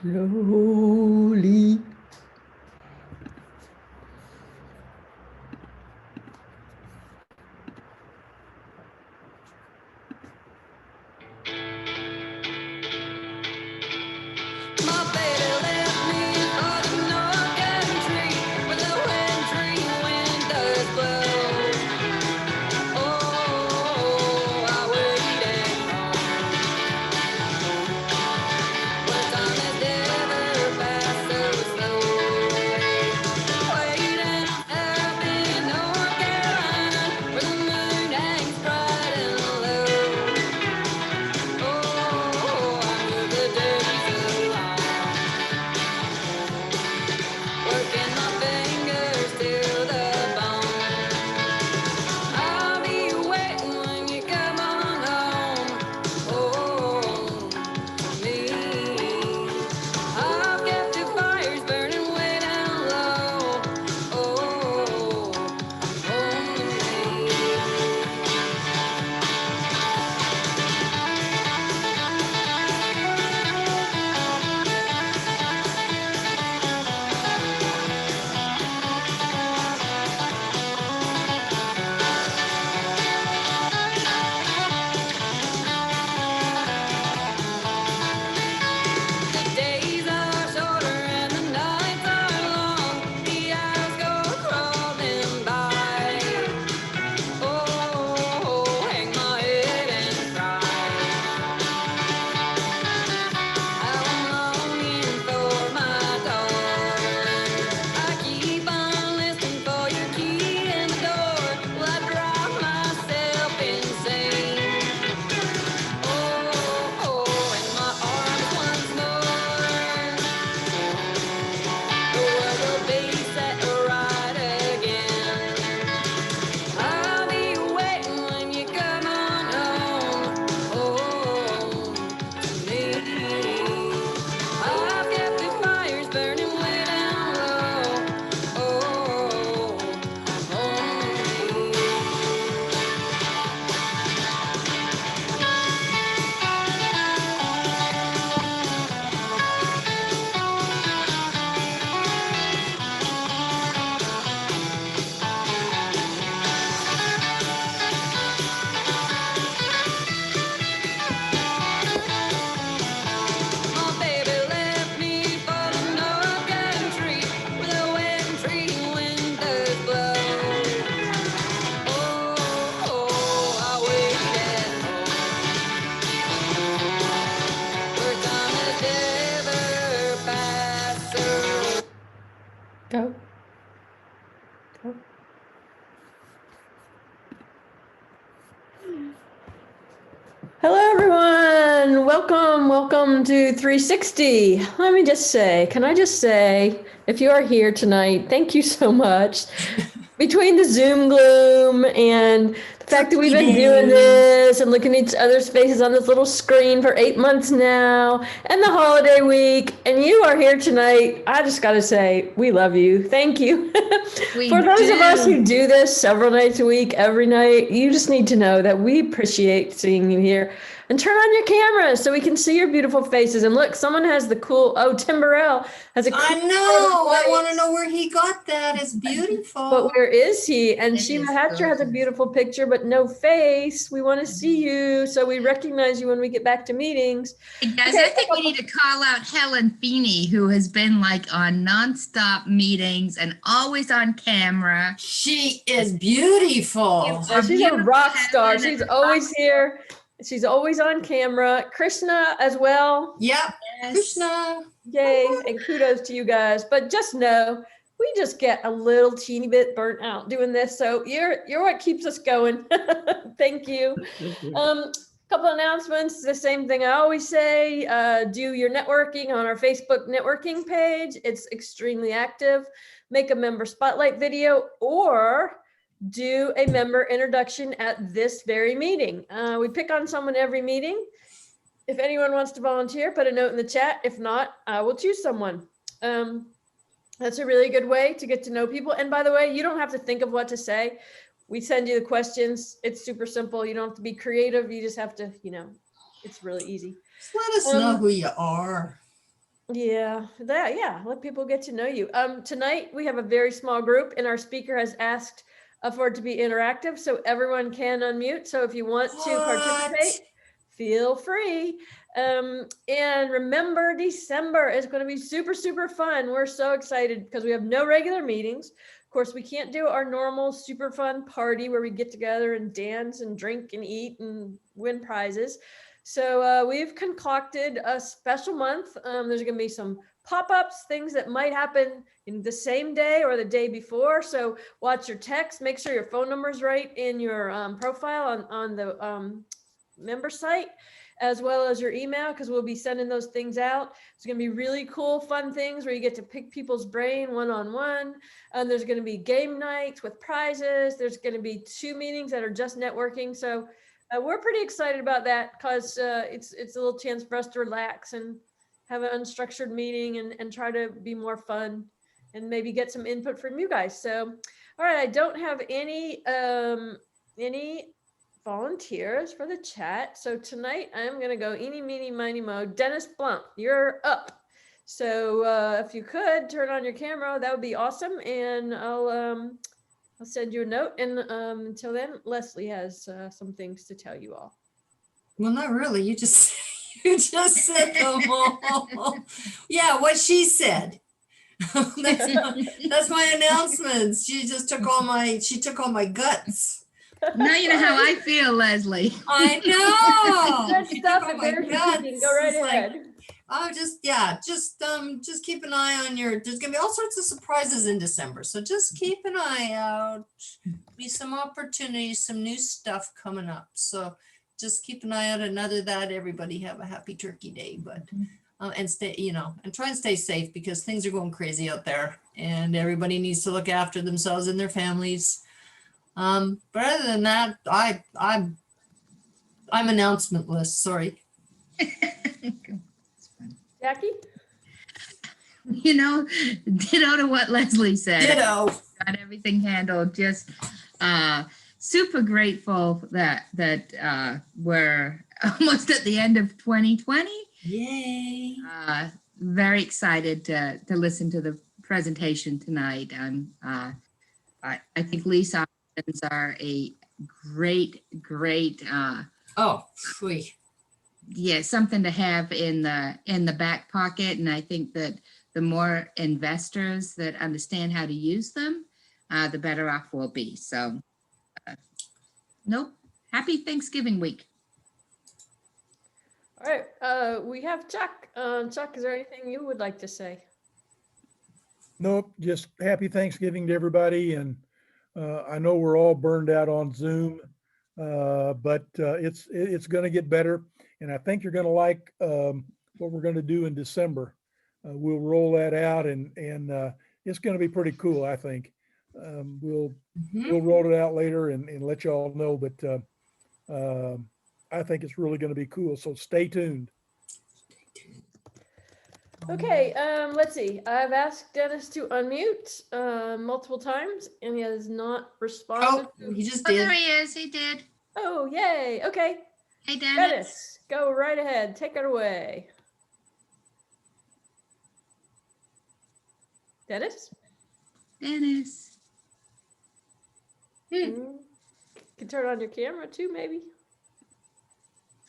Slowly. My baby left me for the north country where the wintry winters blow. Oh, I waited where time has never passed so slowly. Waiting up in North Carolina where the moon hangs bright and low. Oh, I knew the days along. Working my fingers to the bone. I'll be waiting when you come on home. Oh, me. I've kept the fires burning way down low. Oh, only me. The days are shorter and the nights are long. The hours go crawling by. Oh, hang my head and cry. How I'm longing for my darling. I keep on listening for your key in the door. Will I drive myself insane? Oh, in my arms once more. The world will be set right again. I'll be waiting when you come on home. Oh, me. I've kept the fires burning way down low. Oh, only me. My baby left me for the north country where the wintry winters blow. Oh, I waited where time has never passed so. Go. Go. Hello, everyone. Welcome to 360. Let me just say, can I just say, if you are here tonight, thank you so much. Between the Zoom gloom and the fact that we've been doing this and looking at each other's faces on this little screen for 8 months now, and the holiday week, and you are here tonight, I just got to say, we love you. Thank you. For those of us who do this several nights a week, every night, you just need to know that we appreciate seeing you here. And turn on your camera so we can see your beautiful faces. And look, someone has the cool, Tim Burrell has a cool. I know. I want to know where he got that. It's beautiful. But where is he? And It Sheena is Hatcher has a gorgeous. beautiful picture, but no face. We want to see you, so we recognize you when we get back to meetings. Hey guys, Okay. I think we need to call out Helen Feeney, who has been like on nonstop meetings and always on camera. She is beautiful. So she's a rock star. She's always here. She's always on camera. Krishna as well. Yep. Yes. Krishna. Yay. And kudos to you guys. But just know, we just get a little teeny bit burnt out doing this. So you're what keeps us going. Thank you. Couple announcements, the same thing I always say, do your networking on our Facebook networking page. It's extremely active. Make a member spotlight video or do a member introduction at this very meeting. We pick on someone every meeting. If anyone wants to volunteer, put a note in the chat. If not, I will choose someone. That's a really good way to get to know people. And by the way, you don't have to think of what to say. We send you the questions. It's super simple. You don't have to be creative. You just have to, it's really easy. Just let us know who you are. Yeah, let people get to know you. Tonight we have a very small group and our speaker has asked for it to be interactive so everyone can unmute. So if you want to participate, feel free. And remember, December is going to be super, super fun. We're so excited because we have no regular meetings. Of course, we can't do our normal super fun party where we get together and dance and drink and eat and win prizes. So we've concocted a special month. There's going to be some pop-ups, things that might happen in the same day or the day before. So watch your text, make sure your phone number is right in your profile on the member site, as well as your email, because we'll be sending those things out. It's going to be really cool, fun things where you get to pick people's brain one-on-one. There's going to be game nights with prizes. There's going to be 2 meetings that are just networking. So we're pretty excited about that because it's a little chance for us to relax and have an unstructured meeting and try to be more fun and maybe get some input from you guys. So, all right, I don't have any volunteers for the chat. So tonight I'm going to go eeny, meeny, miny, mo. Dennis Blunt, you're up. So if you could turn on your camera, that would be awesome. And I'll send you a note. And until then, Leslie has some things to tell you all. Well, not really. You just said them all. Yeah, what she said. That's my announcements. She took all my guts. Now you know how I feel, Leslie. I know. Good stuff. If there's speaking, go right ahead. Oh, just keep an eye on there's gonna be all sorts of surprises in December. So just keep an eye out. Be some opportunities, some new stuff coming up. So just keep an eye out. And other than that, everybody have a happy Turkey Day, but and stay, and try and stay safe because things are going crazy out there and everybody needs to look after themselves and their families. But other than that, I'm announcement-less, sorry. Jackie? Ditto to what Leslie said. Ditto. Got everything handled. Just super grateful that we're almost at the end of 2020. Yay. Very excited to listen to the presentation tonight. I think lease options are a great something to have in the back pocket. And I think that the more investors that understand how to use them, the better off we'll be. So happy Thanksgiving week. All right, we have Chuck. Chuck, is there anything you would like to say? Nope, just happy Thanksgiving to everybody. And I know we're all burned out on Zoom, but it's going to get better. And I think you're going to like what we're going to do in December. We'll roll that out and it's going to be pretty cool, I think. We'll roll it out later and let you all know, but I think it's really going to be cool. So stay tuned. Okay, let's see. I've asked Dennis to unmute multiple times and he has not responded. Oh, he just Oh, did. there he is. He did. Oh, yay. Okay. Hey, Dennis. Dennis, go right ahead. Take it away. Dennis? Dennis. You can turn on your camera too, maybe.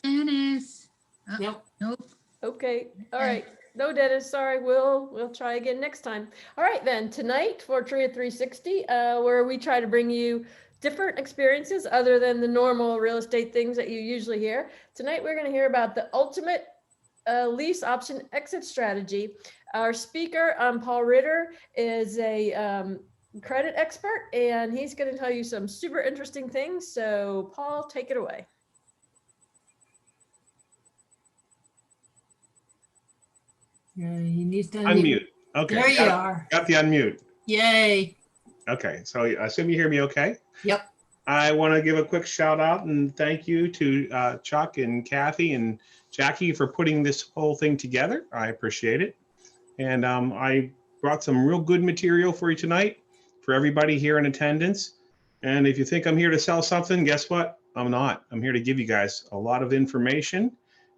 Dennis. Oh, Nope. Nope. Okay. All right. No, Dennis, sorry. We'll try again next time. All right, then. Tonight for TREIA 360, where we try to bring you different experiences other than the normal real estate things that you usually hear. Tonight, we're going to hear about the ultimate lease option exit strategy. Our speaker, Paul Ritter, is a credit expert, and he's going to tell you some super interesting things. So, Paul, take it away. He needs to Unmute. Okay. There you are. Got the unmute. Yay. Okay. So I assume you hear me okay? Yep. I want to give a quick shout out and thank you to Chuck and Kathy and Jackie for putting this whole thing together. I appreciate it. And I brought some real good material for you tonight for everybody here in attendance. And if you think I'm here to sell something, guess what? I'm not. I'm here to give you guys a lot of information,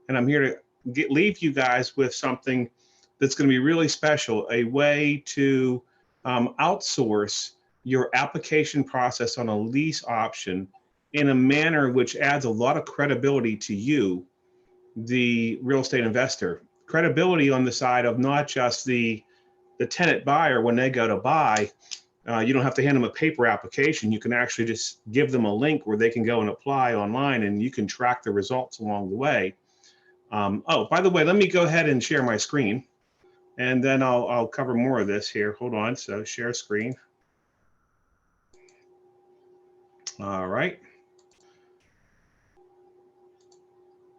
and I'm here to leave you guys with something that's going to be really special, a way to outsource your application process on a lease option in a manner which adds a lot of credibility to you, the real estate investor. Credibility on the side of not just the tenant buyer when they go to buy. You don't have to hand them a paper application. You can actually just give them a link where they can go and apply online, and you can track the results along the way. Oh, by the way, let me go ahead and share my screen, and then I'll cover more of this here. Hold on. So share screen. All right.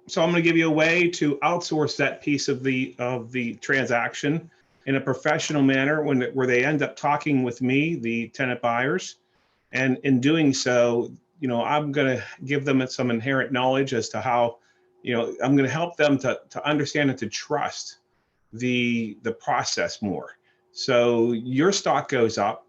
So I'm going to give you a way to outsource that piece of the transaction in a professional manner where they end up talking with me, the tenant buyers. And in doing so, I'm going to give them some inherent knowledge as to how, I'm going to help them to understand and to trust the process more. So your stock goes up.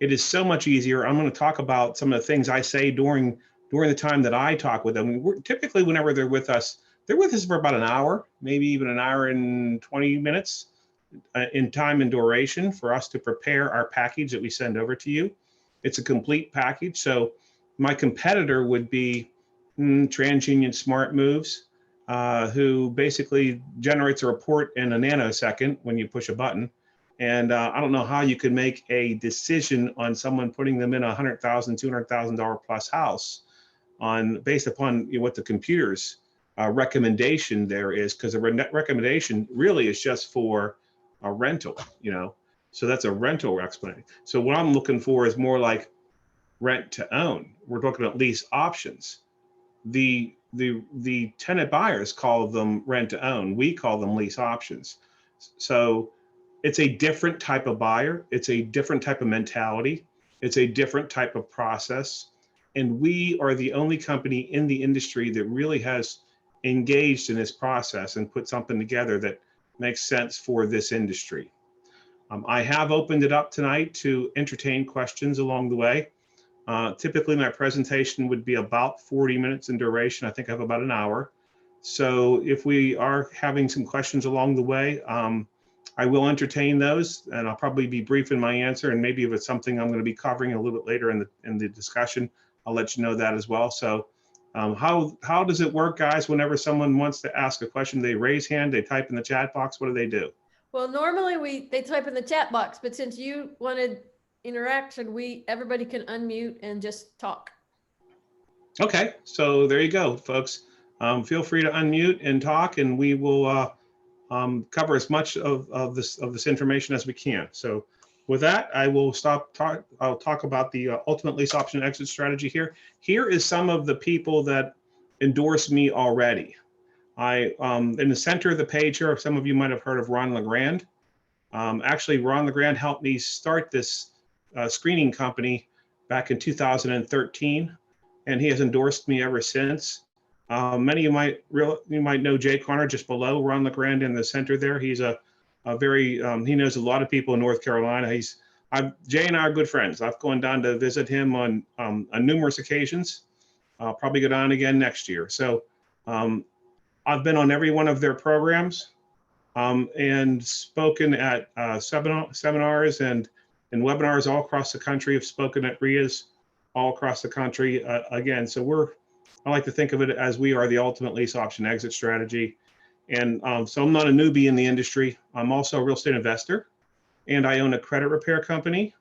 It is so much easier. I'm going to talk about some of the things I say during the time that I talk with them. Typically, whenever they're with us for about an hour, maybe even an hour and 20 minutes in time and duration for us to prepare our package that we send over to you. It's a complete package. So my competitor would be TransUnion Smart Moves, who basically generates a report in a nanosecond when you push a button. And I don't know how you could make a decision on someone putting them in a $100,000, $200,000 plus house based upon what the computer's recommendation there is, because the recommendation really is just for a rental, so that's a rental explanation. So what I'm looking for is more like rent to own. We're talking about lease options. The tenant buyers call them rent to own. We call them lease options. So it's a different type of buyer. It's a different type of mentality. It's a different type of process. And we are the only company in the industry that really has engaged in this process and put something together that makes sense for this industry. I have opened it up tonight to entertain questions along the way. Typically my presentation would be about 40 minutes in duration. I think I have about an hour. So if we are having some questions along the way, I will entertain those, and I'll probably be brief in my answer. And maybe if it's something I'm going to be covering a little bit later in the discussion, I'll let you know that as well. So how does it work, guys? Whenever someone wants to ask a question, they raise hand, they type in the chat box. What do? Well, normally they type in the chat box, but since you wanted interaction, everybody can unmute and just talk. Okay, so there you go, folks. Feel free to unmute and talk, and we will cover as much of this information as we can. So with that, I will I'll talk about the ultimate lease option exit strategy here. Here is some of the people that endorse me already. In the center of the page here, some of you might have heard of Ron LeGrand. Actually, Ron LeGrand helped me start this screening company back in 2013, and he has endorsed me ever since. Many of you might know Jay Conner just below Ron LeGrand in the center there. He's a very he knows a lot of people in North Carolina. Jay and I are good friends. I've gone down to visit him on numerous occasions. I'll probably go down again next year. So I've been on every one of their programs and spoken at seminars and webinars all across the country. I've spoken at TREIAs all across the country again. So I like to think of it as we are the ultimate lease option exit strategy. And so I'm not a newbie in the industry. I'm also a real estate investor, and I own a credit repair company.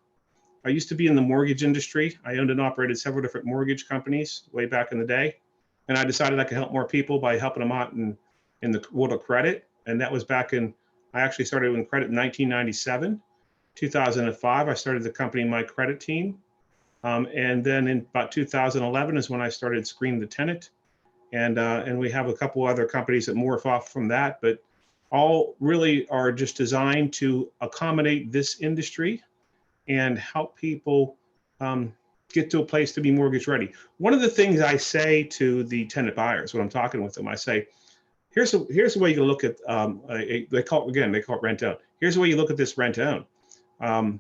I used to be in the mortgage industry. I owned and operated several different mortgage companies way back in the day. And I decided I could help more people by helping them out in the world of credit. And that was I actually started in credit in 1997. 2005, I started the company, My Credit Team. And then in about 2011 is when I started Screen the Tenant. And we have a couple other companies that morph off from that, but all really are just designed to accommodate this industry and help people get to a place to be mortgage ready. One of the things I say to the tenant buyers when I'm talking with them, I say, here's the way you look at, they call it rent to own. Here's the way you look at this rent to own.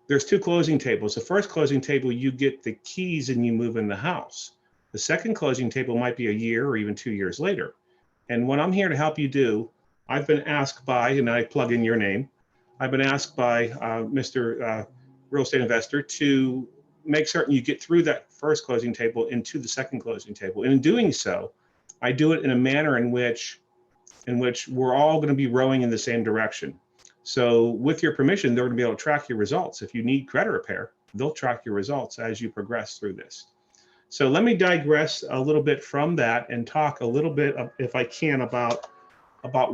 There's two closing tables. The first closing table, you get the keys and you move in the house. The second closing table might be a year or even 2 years later. And what I'm here to help you do I've been asked by, and I plug in your name, I've been asked by Mr. Real Estate Investor to make certain you get through that first closing table into the second closing table. And in doing so, I do it in a manner in which we're all going to be rowing in the same direction. So with your permission, they're going to be able to track your results. If you need credit repair, they'll track your results as you progress through this. So let me digress a little bit from that and talk a little bit, if I can, about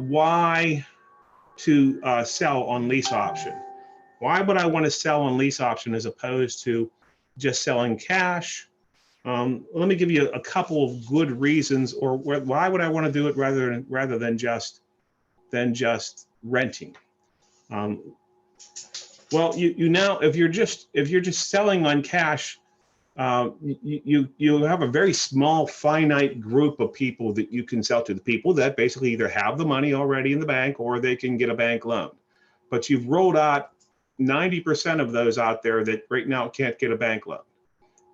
why to sell on lease option. Why would I want to sell on lease option as opposed to just selling cash? Let me give you a couple of good reasons, or why would I want to do it rather than just renting. Well, you now, if you're just selling on cash, you have a very small finite group of people that you can sell to. The people that basically either have the money already in the bank or they can get a bank loan. But you've rolled out 90% of those out there that right now can't get a bank loan.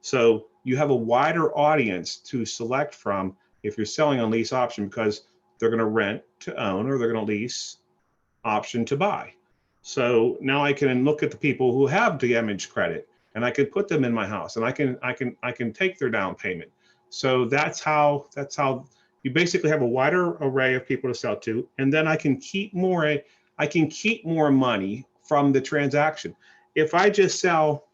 So you have a wider audience to select from if you're selling on lease option, because they're going to rent to own or they're going to lease option to buy. So now I can look at the people who have damaged credit and I can put them in my house and I can take their down payment. So that's how you basically have a wider array of people to sell to, and then I can keep more money from the transaction. If I just sell,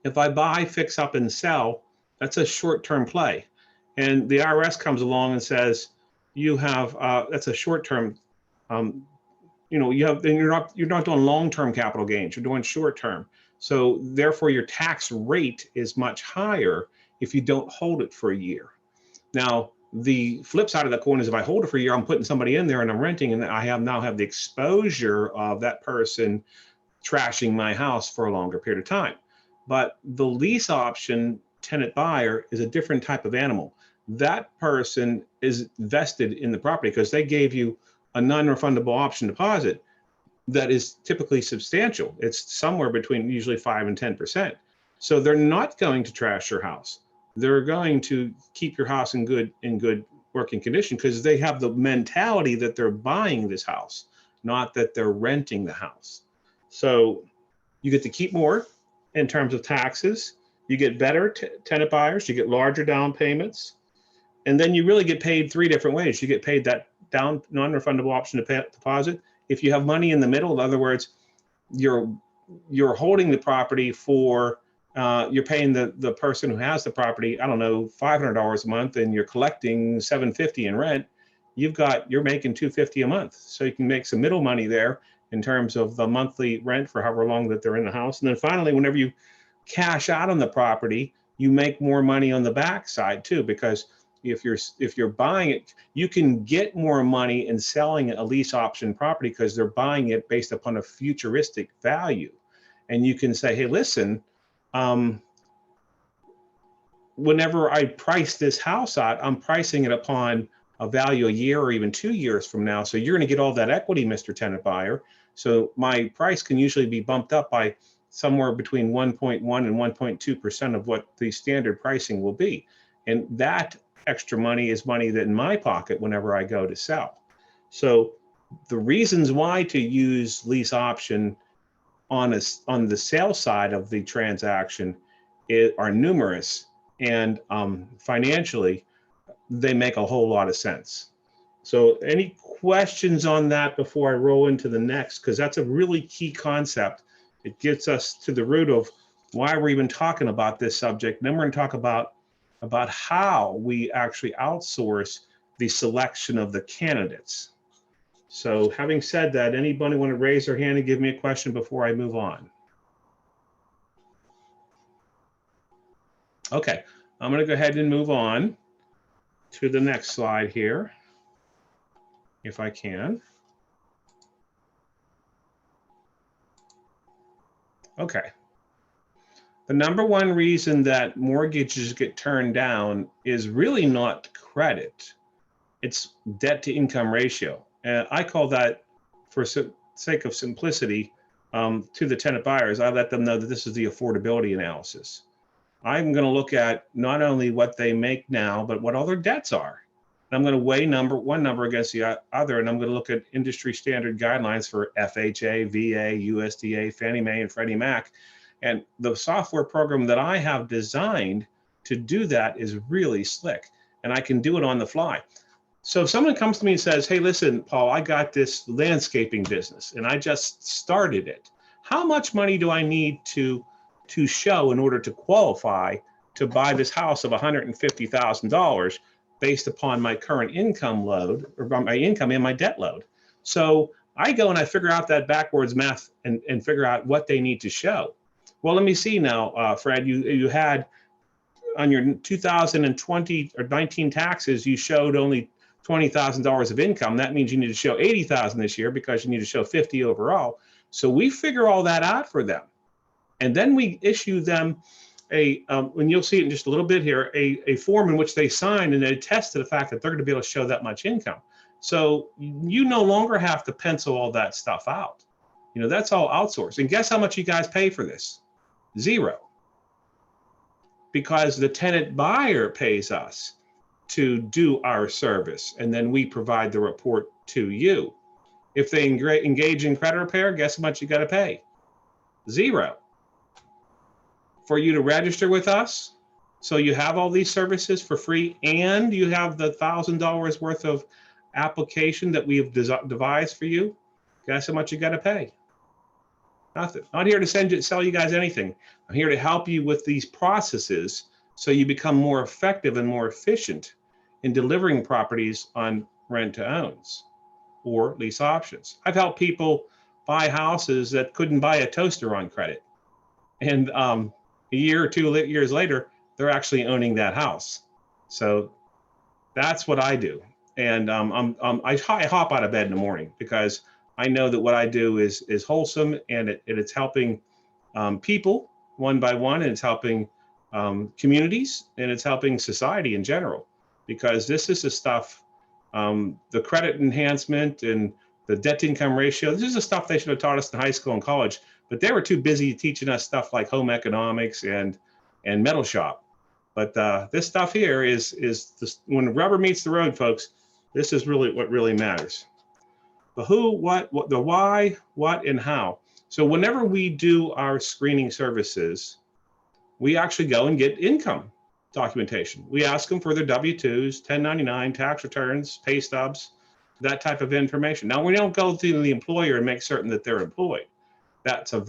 if I buy, fix up and sell, that's a short-term play. And the IRS comes along and says, you have, that's a short-term, you're not doing long-term capital gains, you're doing short-term. So therefore your tax rate is much higher if you don't hold it for a year. Now, the flip side of the coin is if I hold it for a year, I'm putting somebody in there and I'm renting, and I now have the exposure of that person trashing my house for a longer period of time. But the lease option tenant buyer is a different type of animal. That person is vested in the property because they gave you a non-refundable option deposit that is typically substantial. It's somewhere between usually 5 and 10%. So they're not going to trash your house. They're going to keep your house in good working condition because they have the mentality that they're buying this house, not that they're renting the house. So you get to keep more in terms of taxes. You get better tenant buyers. You get larger down payments. And then you really get paid 3 different ways. You get paid that down non-refundable option deposit. If you have money in the middle, in other words, you're holding the property for, you're paying the person who has the property, I don't know, $500 a month, and you're collecting $750 in rent. You're making $250 a month. So you can make some middle money there in terms of the monthly rent for however long that they're in the house. And then finally, whenever you cash out on the property, you make more money on the back side too, because if you're buying it, you can get more money in selling a lease option property because they're buying it based upon a futuristic value. And you can say, hey, listen, whenever I price this house out, I'm pricing it upon a value a year or even 2 years from now. So you're going to get all that equity, Mr. Tenant Buyer. So my price can usually be bumped up by somewhere between 1.1 and 1.2% of what the standard pricing will be. And that extra money is money that in my pocket whenever I go to sell. So the reasons why to use lease option on the sales side of the transaction are numerous, and financially they make a whole lot of sense. So any questions on that before I roll into the next, because that's a really key concept. It gets us to the root of why we're even talking about this subject. And then we're going to talk about how we actually outsource the selection of the candidates. So having said that, anybody want to raise their hand and give me a question before I move on? Okay, I'm going to go ahead and move on to the next slide here, if I can. Okay. The number one reason that mortgages get turned down is really not credit. It's debt to income ratio. And I call that, for sake of simplicity, to the tenant buyers, I let them know that this is the affordability analysis. I'm going to look at not only what they make now, but what all their debts are. I'm going to weigh one number against the other, and I'm going to look at industry standard guidelines for FHA, VA, USDA, Fannie Mae, and Freddie Mac. And the software program that I have designed to do that is really slick, and I can do it on the fly. So if someone comes to me and says, hey, listen, Paul, I got this landscaping business and I just started it. How much money do I need to show in order to qualify to buy this house of $150,000 based upon my current income load, or my income and my debt load? So I go and I figure out that backwards math and figure out what they need to show. Well, let me see now, Fred, you had on your 2020 or 19 taxes, you showed only $20,000 of income. That means you need to show 80,000 this year because you need to show 50 overall. So we figure all that out for them. And then we issue them and you'll see it in just a little bit here, a form in which they sign and they attest to the fact that they're going to be able to show that much income. So you no longer have to pencil all that stuff out. You know, that's all outsourced. And guess how much you guys pay for this? $0. Because the tenant buyer pays us to do our service, and then we provide the report to you. If they engage in credit repair, guess how much you got to pay? $0. For you to register with us, so you have all these services for free, and you have the $1,000 worth of application that we have devised for you, guess how much you got to pay? Nothing. Not here to sell you guys anything. I'm here to help you with these processes so you become more effective and more efficient in delivering properties on rent to owns or lease options. I've helped people buy houses that couldn't buy a toaster on credit. And a year or 2 years later, they're actually owning that house. So that's what I do. And I hop out of bed in the morning because I know that what I do is wholesome, and it's helping people one by one, and it's helping communities, and it's helping society in general, because this is the stuff, the credit enhancement and the debt to income ratio, this is the stuff they should have taught us in high school and college, but they were too busy teaching us stuff like home economics and metal shop. But this stuff here is this, when the rubber meets the road, folks, this is really what really matters. The who, what, the why, what, and how. So whenever we do our screening services, we actually go and get income documentation. We ask them for their W-2s, 1099, tax returns, pay stubs, that type of information. Now, we don't go to the employer and make certain that they're employed. That's a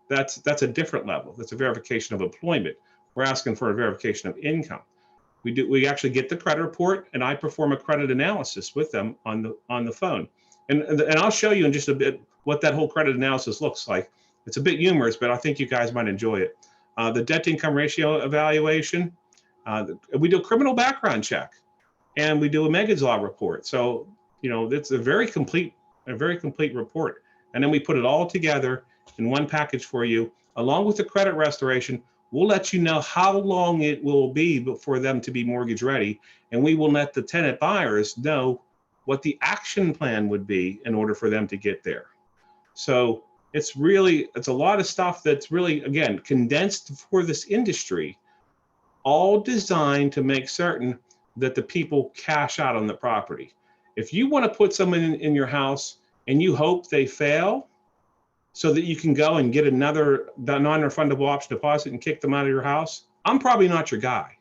that's a different level. That's a verification of employment. We're asking for a verification of income. We actually get the credit report, and I perform a credit analysis with them on the phone. And I'll show you in just a bit what that whole credit analysis looks like. It's a bit humorous, but I think you guys might enjoy it. The debt to income ratio evaluation, we do a criminal background check, and we do a Megan's Law report. So, you know, it's a very complete report. And then we put it all together in one package for you, along with the credit restoration. We'll let you know how long it will be for them to be mortgage ready, and we will let the tenant buyers know what the action plan would be in order for them to get there. So it's a lot of stuff that's really, again, condensed for this industry, all designed to make certain that the people cash out on the property. If you want to put someone in your house and you hope they fail so that you can go and get another non-refundable option deposit and kick them out of your house, I'm probably not your guy.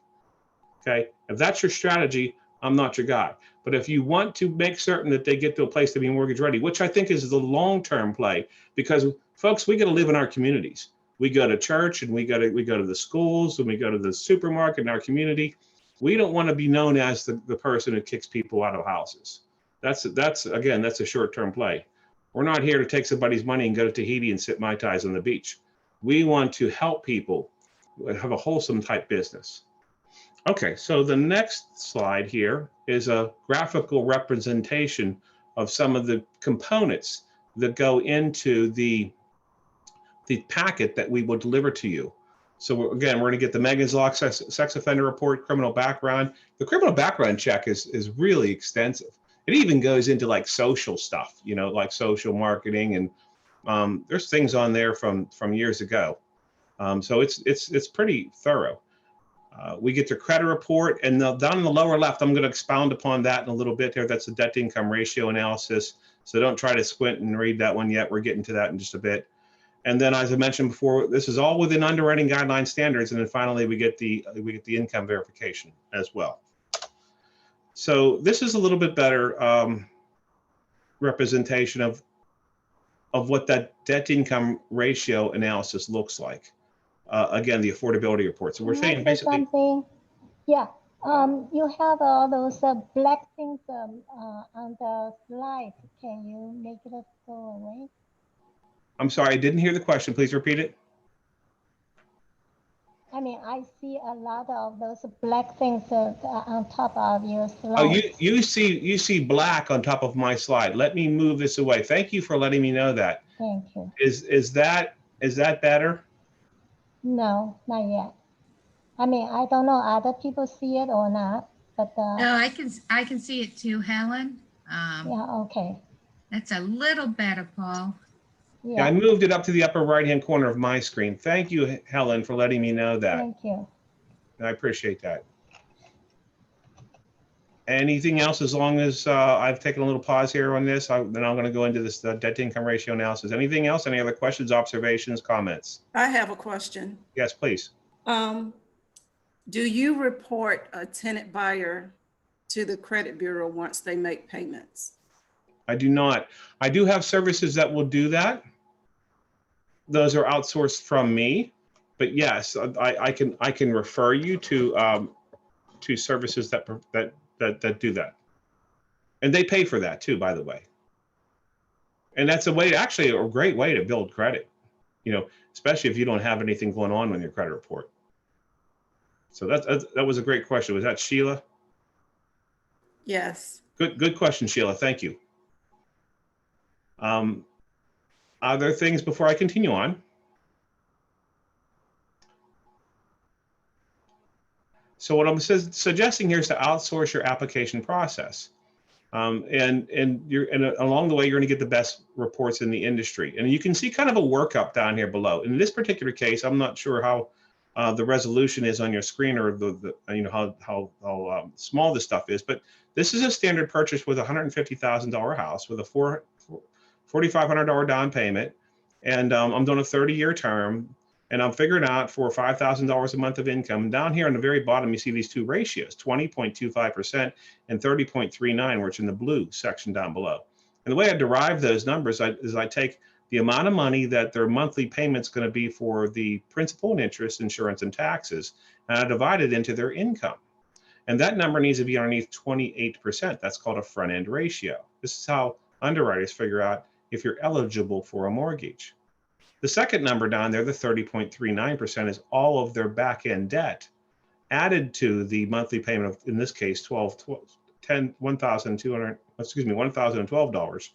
Okay, if that's your strategy, I'm not your guy. But if you want to make certain that they get to a place to be mortgage ready, which I think is the long-term play, because folks, we got to live in our communities. We go to church, and we go to the schools, and we go to the supermarket in our community. We don't want to be known as the person who kicks people out of houses. That's a short-term play. We're not here to take somebody's money and go to Tahiti and sip Mai Tais on the beach. We want to help people have a wholesome type business. Okay, so the next slide here is a graphical representation of some of the components that go into the packet that we will deliver to you. So again, we're going to get the Megan's Law sex offender report, criminal background. The criminal background check is really extensive. It even goes into like social stuff, you know, like social marketing, and there's things on there from years ago. So it's pretty thorough. We get the credit report, and down in the lower left, I'm going to expound upon that in a little bit here. That's the debt to income ratio analysis. So don't try to squint and read that one yet. We're getting to that in just a bit. And then, as I mentioned before, this is all within underwriting guideline standards. And then finally, we get the income verification as well. So this is a little bit better representation of what that debt to income ratio analysis looks like. Again, the affordability report. So we're saying basically. Something. Yeah. You have all those black things on the slide. Can you make it go away? I'm sorry, I didn't hear the question. Please repeat it. I mean, I see a lot of those black things on top of your slide. Oh, you see black on top of my slide. Let me move this away. Thank you for letting me know that. Thank you. Is that better? No, not yet. I mean, I don't know other people see it or not, but No, I can see it too, Helen. yeah, okay. That's a little better, Paul. Yeah, I Yeah, moved it up to the upper right-hand corner of my screen. Thank you, Helen, for letting me know that. thank you. I appreciate that. Anything else, as long as I've taken a little pause here on this, then I'm going to go into this debt to income ratio analysis. Anything else? Any other questions, observations, comments? I have a question. Yes, please. Do you report a tenant buyer to the credit bureau once they make payments? I do not. I do have services that will do that. Those are outsourced from me, but yes, I can refer you to services that do that, and they pay for that too, by the way. And that's actually a great way to build credit, especially if you don't have anything going on with your credit report. So that was a great question. Was that Sheila? Yes. Good question, Sheila. Thank you. Other things before I continue on? So what I'm suggesting here is to outsource your application process. And along the way, you're going to get the best reports in the industry. And you can see kind of a workup down here below. In this particular case, I'm not sure how the resolution is on your screen, or how small this stuff is, but this is a standard purchase with a $150,000 house with a $4,500 down payment, and I'm doing a 30-year term, and I'm figuring out for $5,000 a month of income. Down here on the very bottom, you see these two ratios, 20.25% and 30.39, which in the blue section down below. And the way I derive those numbers is I take the amount of money that their monthly payment's going to be for the principal and interest, insurance, and taxes, and I divide it into their income. And that number needs to be underneath 28%. That's called a front-end ratio. This is how underwriters figure out if you're eligible for a mortgage. The second number down there, the 30.39%, is all of their back-end debt added to the monthly payment of, in this case, $1,012.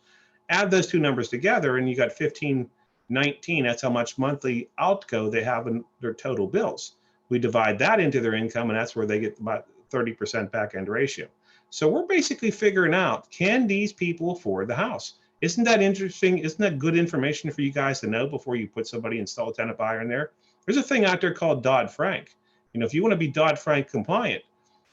Add those two numbers together and you got $1,519. That's how much monthly outgo they have in their total bills. We divide that into their income, and that's where they get about 30% back-end ratio. So we're basically figuring out, can these people afford the house? Isn't that interesting? Isn't that good information for you guys to know before you put somebody, install a tenant buyer in there? There's a thing out there called Dodd-Frank. If you want to be Dodd-Frank compliant,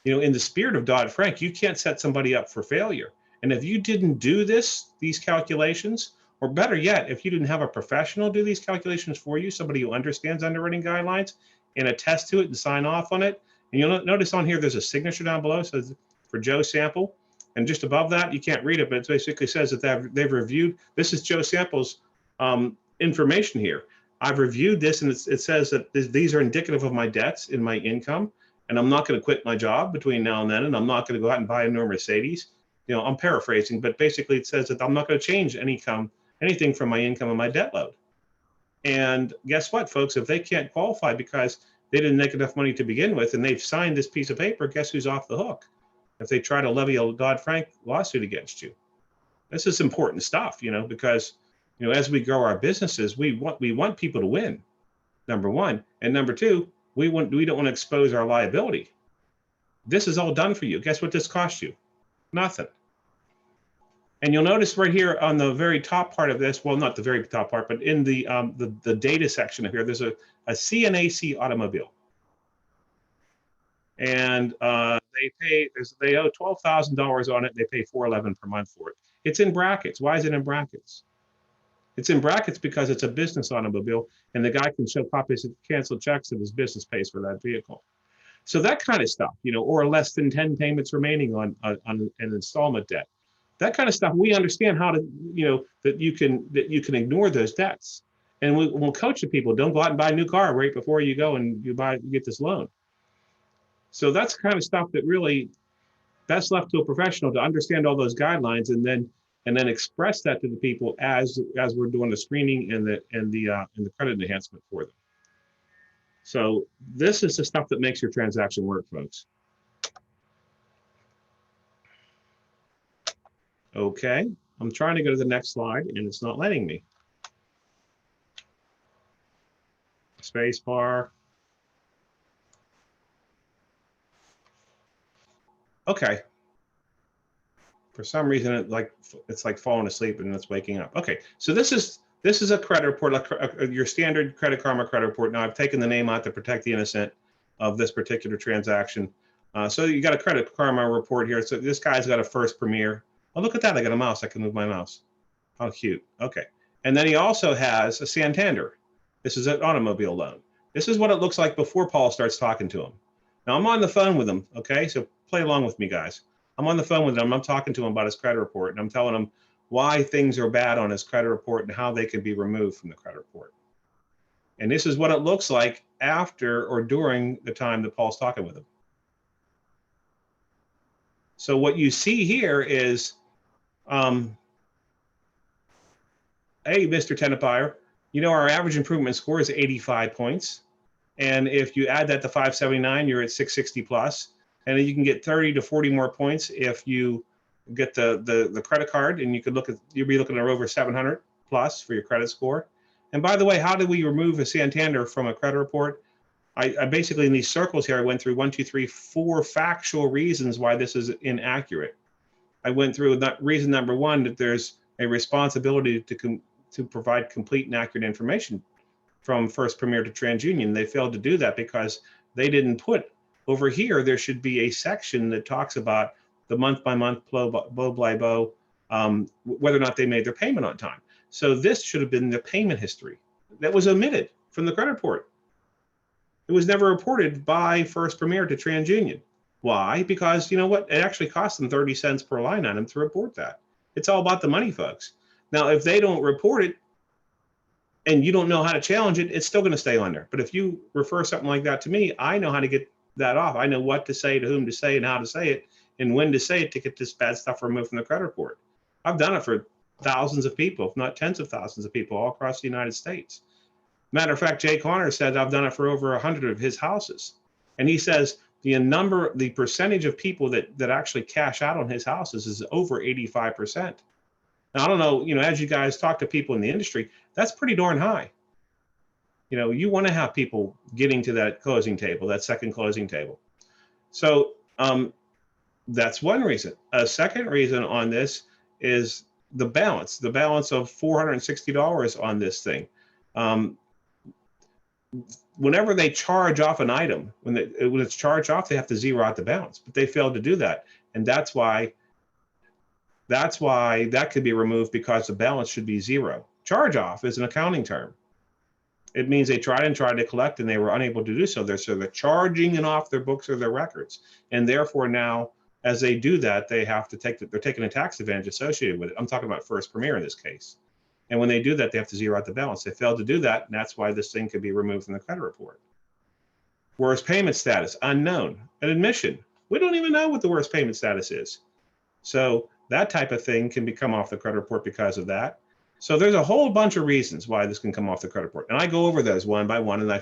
in the spirit of Dodd-Frank, you can't set somebody up for failure. And if you didn't do these calculations, or better yet, if you didn't have a professional do these calculations for you, somebody who understands underwriting guidelines and attest to it and sign off on it, and you'll notice on here, there's a signature down below, so for Joe Sample. And just above that, you can't read it, but it basically says that they've reviewed. This is Joe Sample's information here. I've reviewed this, and it says that these are indicative of my debts in my income, and I'm not going to quit my job between now and then, and I'm not going to go out and buy a new Mercedes. I'm paraphrasing, but basically it says that I'm not going to change anything from my income and my debt load. And guess what, folks? If they can't qualify because they didn't make enough money to begin with, and they've signed this piece of paper, guess who's off the hook if they try to levy a Dodd-Frank lawsuit against you? This is important stuff, because, as we grow our businesses, we want people to win, number one. And number two, we don't want to expose our liability. This is all done for you. Guess what this costs you? Nothing. And you'll notice right here on the very top part of this, well, not the very top part, but in the data section of here, there's a CNAC automobile. and they owe $12,000 on it. They pay $411 per month for it. It's in brackets. Why is it in brackets? It's in brackets because it's a business automobile, and the guy can show copies of canceled checks that his business pays for that vehicle. So that kind of stuff, or less than 10 payments remaining on an installment debt. That kind of stuff, we understand how to, that you can ignore those debts. And we'll coach the people, don't go out and buy a new car right before you go and you get this loan. So that's the kind of stuff that really, that's left to a professional to understand all those guidelines and then express that to the people as we're doing the screening and the credit enhancement for them. So this is the stuff that makes your transaction work, folks. Okay, I'm trying to go to the next slide and it's not letting me. Space bar. Okay. For some reason, it's like falling asleep and it's waking up. Okay, so this is a credit report, like your standard Credit Karma credit report. Now I've taken the name out to protect the innocent of this particular transaction. So you got a Credit Karma report here. So this guy's got a First Premier. Oh, look at that! I got a mouse. I can move my mouse. How cute. Okay, and then he also has a Santander. This is an automobile loan. This is what it looks like before Paul starts talking to him. Now I'm on the phone with him. Okay, so play along with me, guys. I'm on the phone with him. I'm talking to him about his credit report, and I'm telling him why things are bad on his credit report and how they can be removed from the credit report. And this is what it looks like after or during the time that Paul's talking with him. So what you see here is, hey, Mr. Tenant Buyer, our average improvement score is 85 points. And if you add that to 579, you're at 660 plus. And then you can get 30 to 40 more points if you get the credit card, and you'll be looking at over 700 plus for your credit score. And by the way, how do we remove a Santander from a credit report? I basically, in these circles here, I went through 1, 2, 3, 4 factual reasons why this is inaccurate. I went through reason number 1, that there's a responsibility to provide complete and accurate information from First Premier to TransUnion. They failed to do that because they didn't put over here. There should be a section that talks about the month-by-month blow-by-blow, whether or not they made their payment on time. So this should have been the payment history that was omitted from the credit report. It was never reported by First Premier to TransUnion. Why? Because you know what? It actually cost them 30 cents per line item to report that. It's all about the money, folks. Now, if they don't report it and you don't know how to challenge it, it's still going to stay on there. But if you refer something like that to me, I know how to get that off. I know what to say, to whom to say, and how to say it, and when to say it to get this bad stuff removed from the credit report. I've done it for thousands of people, if not tens of thousands of people all across the United States. Matter of fact, Jay Connor said I've done it for over 100 of his houses. And he says the percentage of people that actually cash out on his houses is over 85%. Now, I don't know, as you guys talk to people in the industry, that's pretty darn high. You want to have people getting to that closing table, that second closing table. So that's one reason. A second reason on this is the balance of $460 on this thing. Whenever they charge off an item, when it's charged off, they have to zero out the balance, but they failed to do that. And that's why that could be removed, because the balance should be zero. Charge off is an accounting term. It means they tried to collect and they were unable to do so. They're charging it off their books or their records. And therefore now, as they do that, they have to they're taking a tax advantage associated with it. I'm talking about First Premier in this case. And when they do that, they have to zero out the balance. They failed to do that, and that's why this thing could be removed from the credit report. Worst payment status, unknown. An admission, we don't even know what the worst payment status is. So that type of thing can come off the credit report because of that. So there's a whole bunch of reasons why this can come off the credit report. And I go over those one by one, and I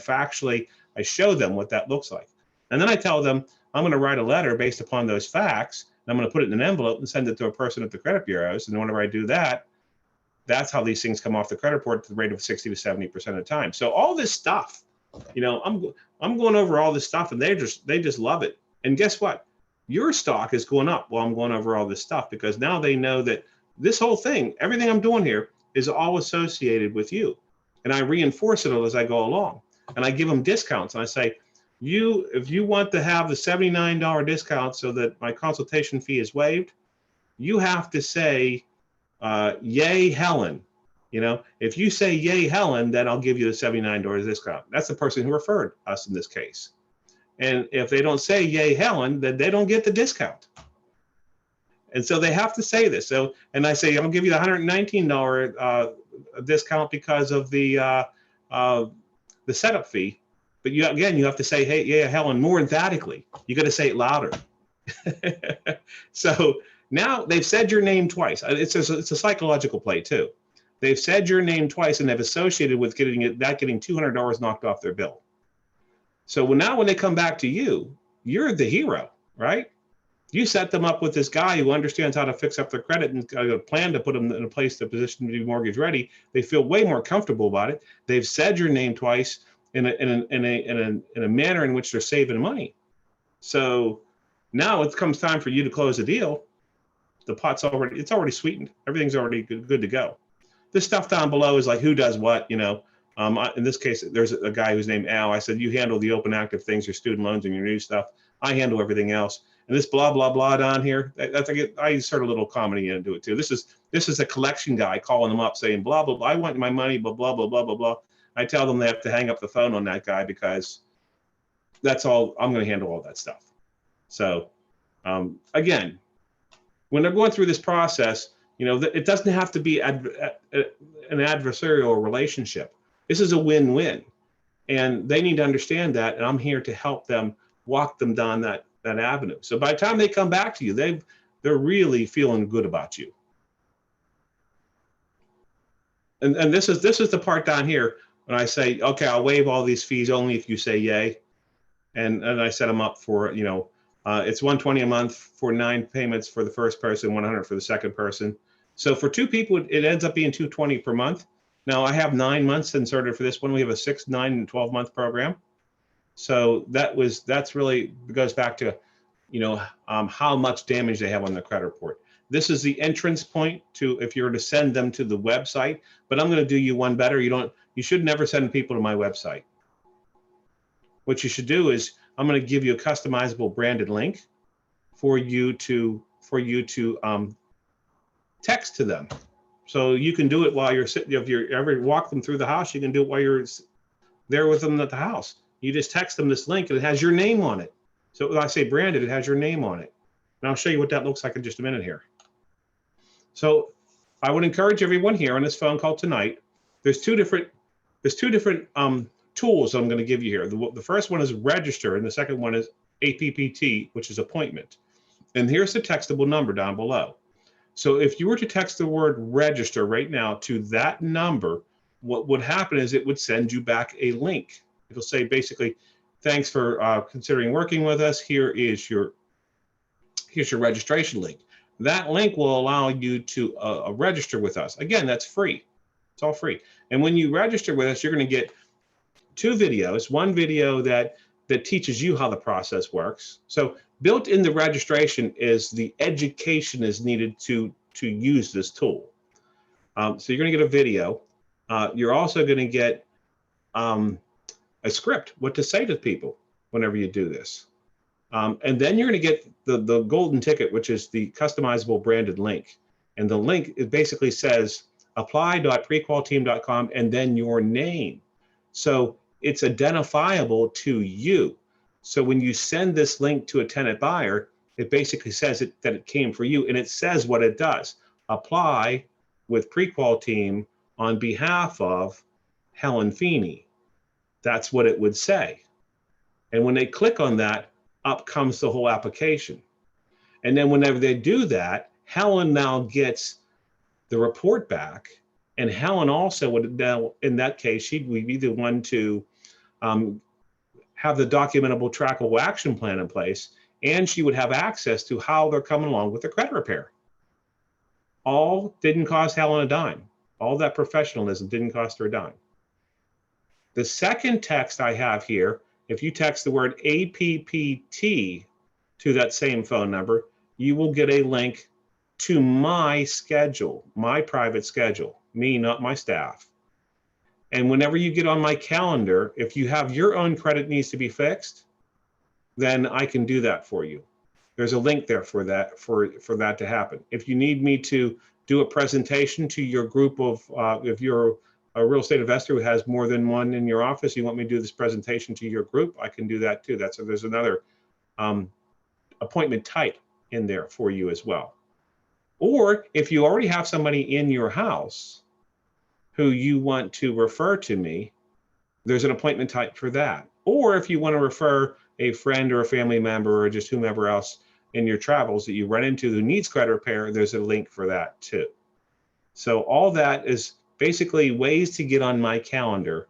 show them what that looks like. And then I tell them, I'm going to write a letter based upon those facts, and I'm going to put it in an envelope and send it to a person at the credit bureaus. And whenever I do that, that's how these things come off the credit report at the rate of 60 to 70% of the time. So all this stuff, I'm going over all this stuff, and they just love it. And guess what? Your stock is going up while I'm going over all this stuff, because now they know that this whole thing, everything I'm doing here, is all associated with you. And I reinforce it as I go along. And I give them discounts. And I say, if you want to have the $79 discount so that my consultation fee is waived, you have to say, yay, Helen. You know, if you say yay, Helen, then I'll give you the $79 discount. That's the person who referred us in this case. And if they don't say yay, Helen, then they don't get the discount. And so they have to say this. So, and I say, I'll give you the $119 discount because of the setup fee. But you, again, you have to say, hey, yeah, Helen, more emphatically. You got to say it louder. So now they've said your name twice. It's a psychological play too. They've said your name twice and they've associated with getting $200 knocked off their bill. So now when they come back to you, you're the hero, right? You set them up with this guy who understands how to fix up their credit and got a plan to put them in a place, the position to be mortgage ready. They feel way more comfortable about it. They've said your name twice in a manner in which they're saving money. So now it comes time for you to close the deal. The pot's it's already sweetened. Everything's already good to go. This stuff down below is like who does what, you know. In this case, there's a guy who's named Al. I said, you handle the open active things, your student loans and your new stuff. I handle everything else. And this blah, blah, blah down here, I insert a little comedy into it too. This is a collection guy calling them up saying, blah, blah, blah, I want my money, blah, blah, blah, blah, blah, blah. I tell them they have to hang up the phone on that guy because that's all, I'm going to handle all that stuff. So again, when they're going through this process, you know, it doesn't have to be an adversarial relationship. This is a win-win, and they need to understand that. And I'm here to help them walk them down that avenue. So by the time they come back to you, they're really feeling good about you. And this is the part down here when I say, okay, I'll waive all these fees only if you say yay, and I set them up for, you know, it's $120 a month for 9 payments for the first person, $100 for the second person. So for 2 people, it ends up being $220 per month. Now I have 9 months inserted for this one. We have a 6, 9, and 12 month program. So that's really goes back to, you know, how much damage they have on the credit report. This is the entrance point to if you were to send them to the website. But I'm going to do you one better. You should never send people to my website. What you should do is I'm going to give you a customizable branded link for you to text to them. So you can do it while you're sitting. If you ever walk them through the house, you can do it while you're there with them at the house. You just text them this link and it has your name on it. So when I say branded, it has your name on it. And I'll show you what that looks like in just a minute here. So I would encourage everyone here on this phone call tonight. There's two different tools I'm going to give you here. The first one is register, and the second one is APPT, which is appointment. And here's the textable number down below. So if you were to text the word register right now to that number, what would happen is it would send you back a link. It'll say basically, thanks for considering working with us. Here's your registration link. That link will allow you to register with us. Again, that's free. It's all free. And when you register with us, you're going to get 2 videos. One video that teaches you how the process works. So built in the registration is the education is needed to use this tool. So you're going to get a video. You're also going to get a script, what to say to people whenever you do this. And then you're going to get the golden ticket, which is the customizable branded link. And the link, it basically says apply.prequalteam.com and then your name. So it's identifiable to you. So when you send this link to a tenant buyer, it basically says that it came for you, and it says what it does. Apply with Prequal Team on behalf of Helen Feeney. That's what it would say. And when they click on that, up comes the whole application. And then whenever they do that, Helen now gets the report back. And Helen also would now, in that case, she would be the one to have the documentable trackable action plan in place. And she would have access to how they're coming along with the credit repair. All didn't cost Helen a dime. All that professionalism didn't cost her a dime. The second text I have here, if you text the word APPT to that same phone number, you will get a link to my schedule, my private schedule, me, not my staff. And whenever you get on my calendar, if you have your own credit needs to be fixed, then I can do that for you. There's a link there for that, for that to happen. If you need me to do a presentation to your group of, if you're a real estate investor who has more than one in your office, you want me to do this presentation to your group, I can do that too. There's another appointment type in there for you as well. Or if you already have somebody in your house who you want to refer to me, there's an appointment type for that. Or if you want to refer a friend or a family member or just whomever else in your travels that you run into who needs credit repair, there's a link for that too. So all that is basically ways to get on my calendar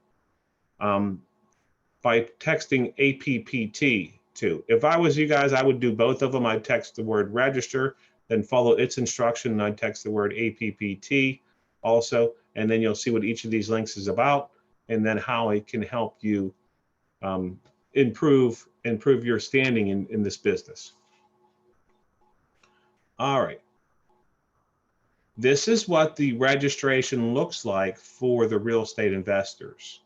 by texting APPT too. If I was you guys, I would do both of them. I'd text the word register, then follow its instruction, and I'd text the word APPT also, and then you'll see what each of these links is about, and then how it can help you improve your standing in this business. All right. This is what the registration looks like for the real estate investors.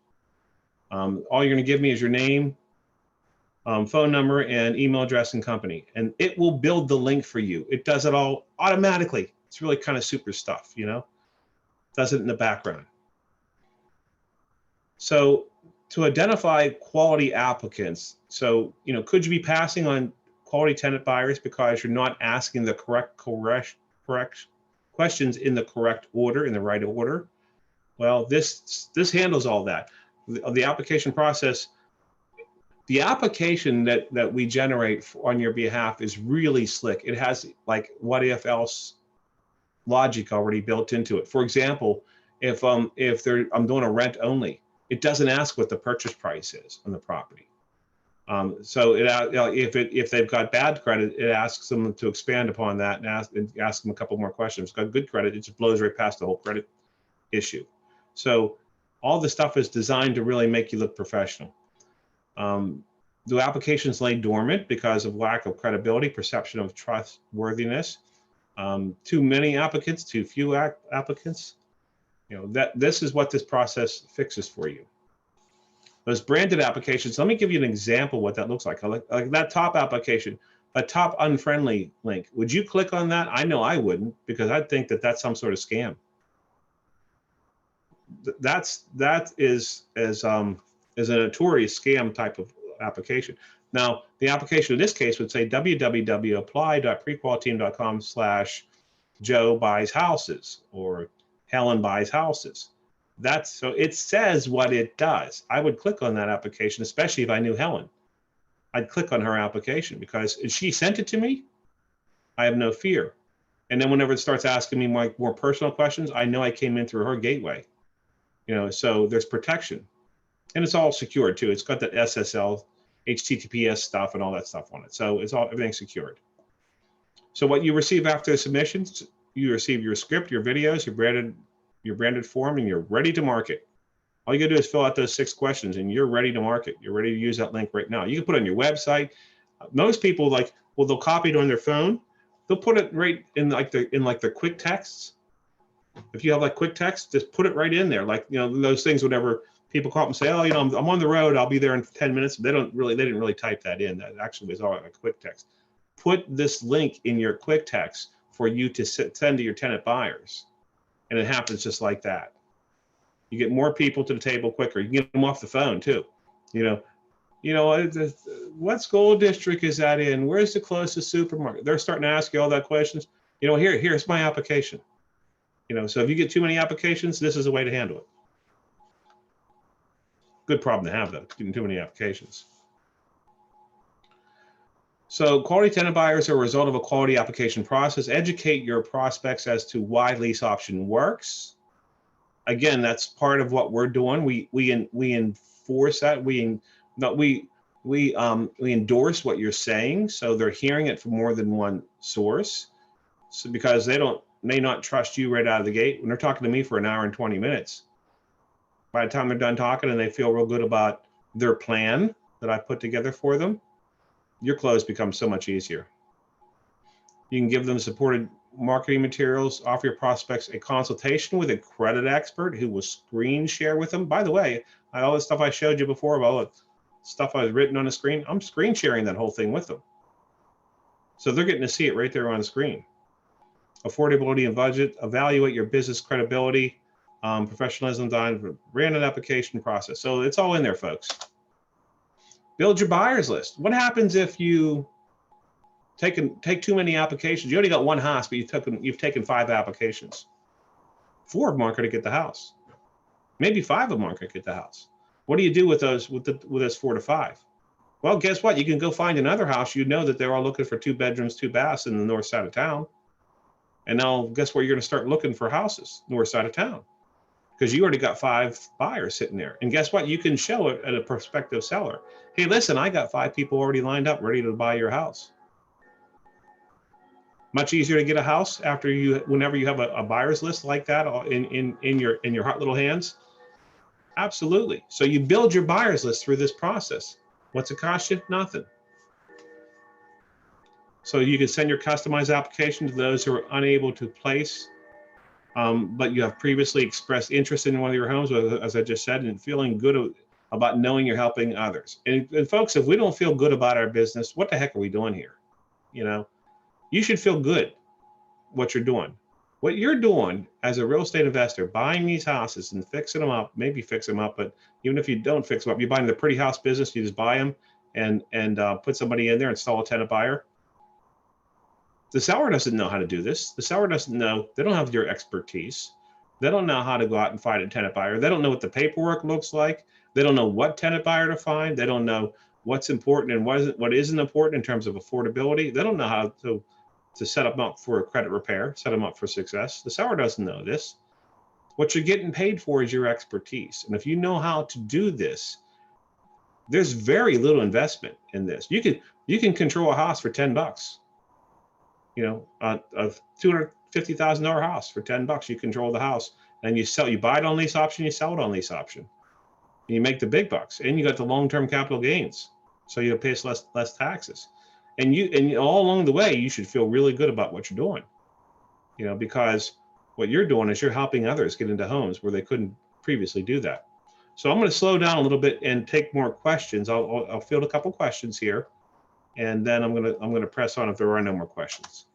All you're going to give me is your name, phone number, and email address and company, and it will build the link for you. It does it all automatically. It's really kind of super stuff, you know, does it in the background. So to identify quality applicants, so, you know, could you be passing on quality tenant buyers because you're not asking the correct questions in the correct order, in the right order? Well, this handles all that. The application process, the application that we generate on your behalf is really slick. It has like what if else logic already built into it. For example, if I'm doing a rent only, it doesn't ask what the purchase price is on the property. So if they've got bad credit, it asks them to expand upon that and ask them a couple more questions. If it's got good credit, it just blows right past the whole credit issue. So all the stuff is designed to really make you look professional. The applications lay dormant because of lack of credibility, perception of trustworthiness, too many applicants, too few applicants. You know, this is what this process fixes for you. Those branded applications, let me give you an example of what that looks like. Like that top application, a top unfriendly link. Would you click on that? I know I wouldn't, because I'd think that that's some sort of scam. That is a notorious scam type of application. Now, the application in this case would say www.apply.prequalteam.com/Joe buys houses or Helen buys houses. So it says what it does. I would click on that application, especially if I knew Helen. I'd click on her application because if she sent it to me, I have no fear. And then whenever it starts asking me more personal questions, I know I came in through her gateway. You know, so there's protection, and it's all secured too. It's got that SSL, HTTPS stuff, and all that stuff on it. So everything's secured. So what you receive after the submissions, you receive your script, your videos, your branded form, and you're ready to market. All you gotta do is fill out those 6 questions, and you're ready to market. You're ready to use that link right now. You can put it on your website. Most people they'll copy it on their phone. They'll put it right in the quick texts. If you have like quick text, just put it right in there. Like, you know, those things whenever people call up and say, oh, you know, I'm on the road, I'll be there in 10 minutes. They didn't really type that in. That actually was all like quick text. Put this link in your quick text for you to send to your tenant buyers. And it happens just like that. You get more people to the table quicker. You can get them off the phone too. You know, what school district is that in? Where's the closest supermarket? They're starting to ask you all that questions. You know, here's my application. You know, so if you get too many applications, this is a way to handle it. Good problem to have though, getting too many applications. So quality tenant buyers are a result of a quality application process. Educate your prospects as to why lease option works. Again, that's part of what we're doing. We enforce that. We endorse what you're saying, so they're hearing it from more than one source. So because they may not trust you right out of the gate. When they're talking to me for an hour and 20 minutes, by the time they're done talking and they feel real good about their plan that I put together for them, your close becomes so much easier. You can give them supported marketing materials, offer your prospects a consultation with a credit expert who will screen share with them. By the way, all the stuff I showed you before about stuff I was written on the screen, I'm screen sharing that whole thing with them. So they're getting to see it right there on the screen. Affordability and budget, evaluate your business credibility, professionalism, ran an application process. So it's all in there, folks. Build your buyers list. What happens if you take too many applications? You only got one house, but you've taken 5 applications. 4 of them aren't going to get the house. Maybe 5 of them aren't going to get the house. What do you do with those 4 to 5? Well, guess what? You can go find another house. You know that they're all looking for 2 bedrooms, 2 baths in the north side of town. And now guess where you're going to start looking for houses? North side of town. Because you already got 5 buyers sitting there. And guess what? You can show it at a prospective seller. Hey, listen, I got 5 people already lined up, ready to buy your house. Much easier to get a house whenever you have a buyer's list like that in your hot little hands. Absolutely. So you build your buyer's list through this process. What's it cost you? Nothing. So you can send your customized application to those who are unable to place, but you have previously expressed interest in one of your homes, as I just said, and feeling good about knowing you're helping others. And folks, if we don't feel good about our business, what the heck are we doing here? You know, you should feel good what you're doing. What you're doing as a real estate investor, buying these houses and fixing them up, maybe fix them up, but even if you don't fix them up, you're buying the pretty house business, you just buy them and put somebody in there, install a tenant buyer. The seller doesn't know how to do this. The seller doesn't know, they don't have your expertise. They don't know how to go out and find a tenant buyer. They don't know what the paperwork looks like. They don't know what tenant buyer to find. They don't know what's important and what isn't important in terms of affordability. They don't know how to set them up for a credit repair, set them up for success. The seller doesn't know this. What you're getting paid for is your expertise. And if you know how to do this, there's very little investment in this. You can control a house for $10. You know, a $250,000 house for $10. You control the house and you buy it on lease option, you sell it on lease option. And you make the big bucks and you got the long-term capital gains. So you pay less taxes. And all along the way, you should feel really good about what you're doing, you know, because what you're doing is you're helping others get into homes where they couldn't previously do that. So I'm going to slow down a little bit and take more questions. I'll field a couple questions here, and then I'm going to press on if there are no more questions.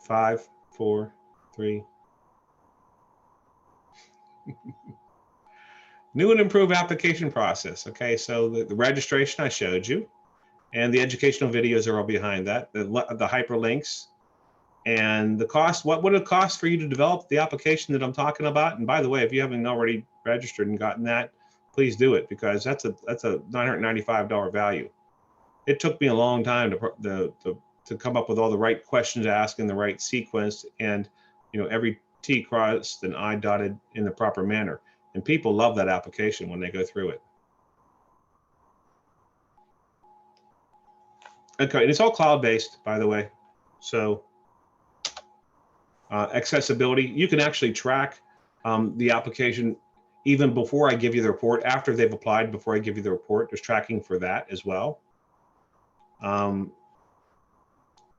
Five, four, three. New and improved application process. Okay, so the registration I showed you, and the educational videos are all behind that. The hyperlinks and the cost. What would it cost for you to develop the application that I'm talking about? And by the way, if you haven't already registered and gotten that, please do it, because that's a $995 value. It took me a long time to come up with all the right questions to ask in the right sequence, and you know, every T crossed and I dotted in the proper manner. And people love that application when they go through it. Okay, and it's all cloud-based, by the way. So accessibility, you can actually track the application even before I give you the report. After they've applied, before I give you the report, there's tracking for that as well.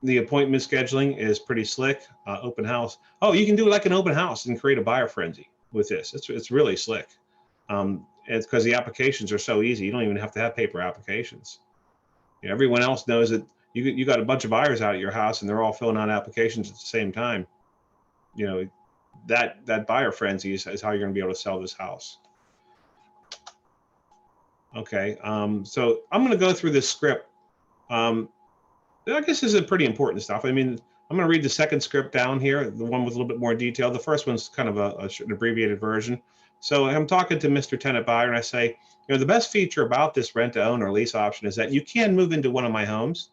The appointment scheduling is pretty slick. Open house. Oh, you can do like an open house and create a buyer frenzy with this. It's really slick. It's because the applications are so easy. You don't even have to have paper applications. You know, everyone else knows that you got a bunch of buyers out at your house and they're all filling out applications at the same time. You know, that buyer frenzy is how you're going to be able to sell this house. Okay, so I'm going to go through this script. I guess this is pretty important stuff. I mean, I'm going to read the second script down here, the one with a little bit more detail. The first one's kind of an abbreviated version. So I'm talking to Mr. Tenant Buyer and I say, you know, the best feature about this rent to own or lease option is that you can move into one of my homes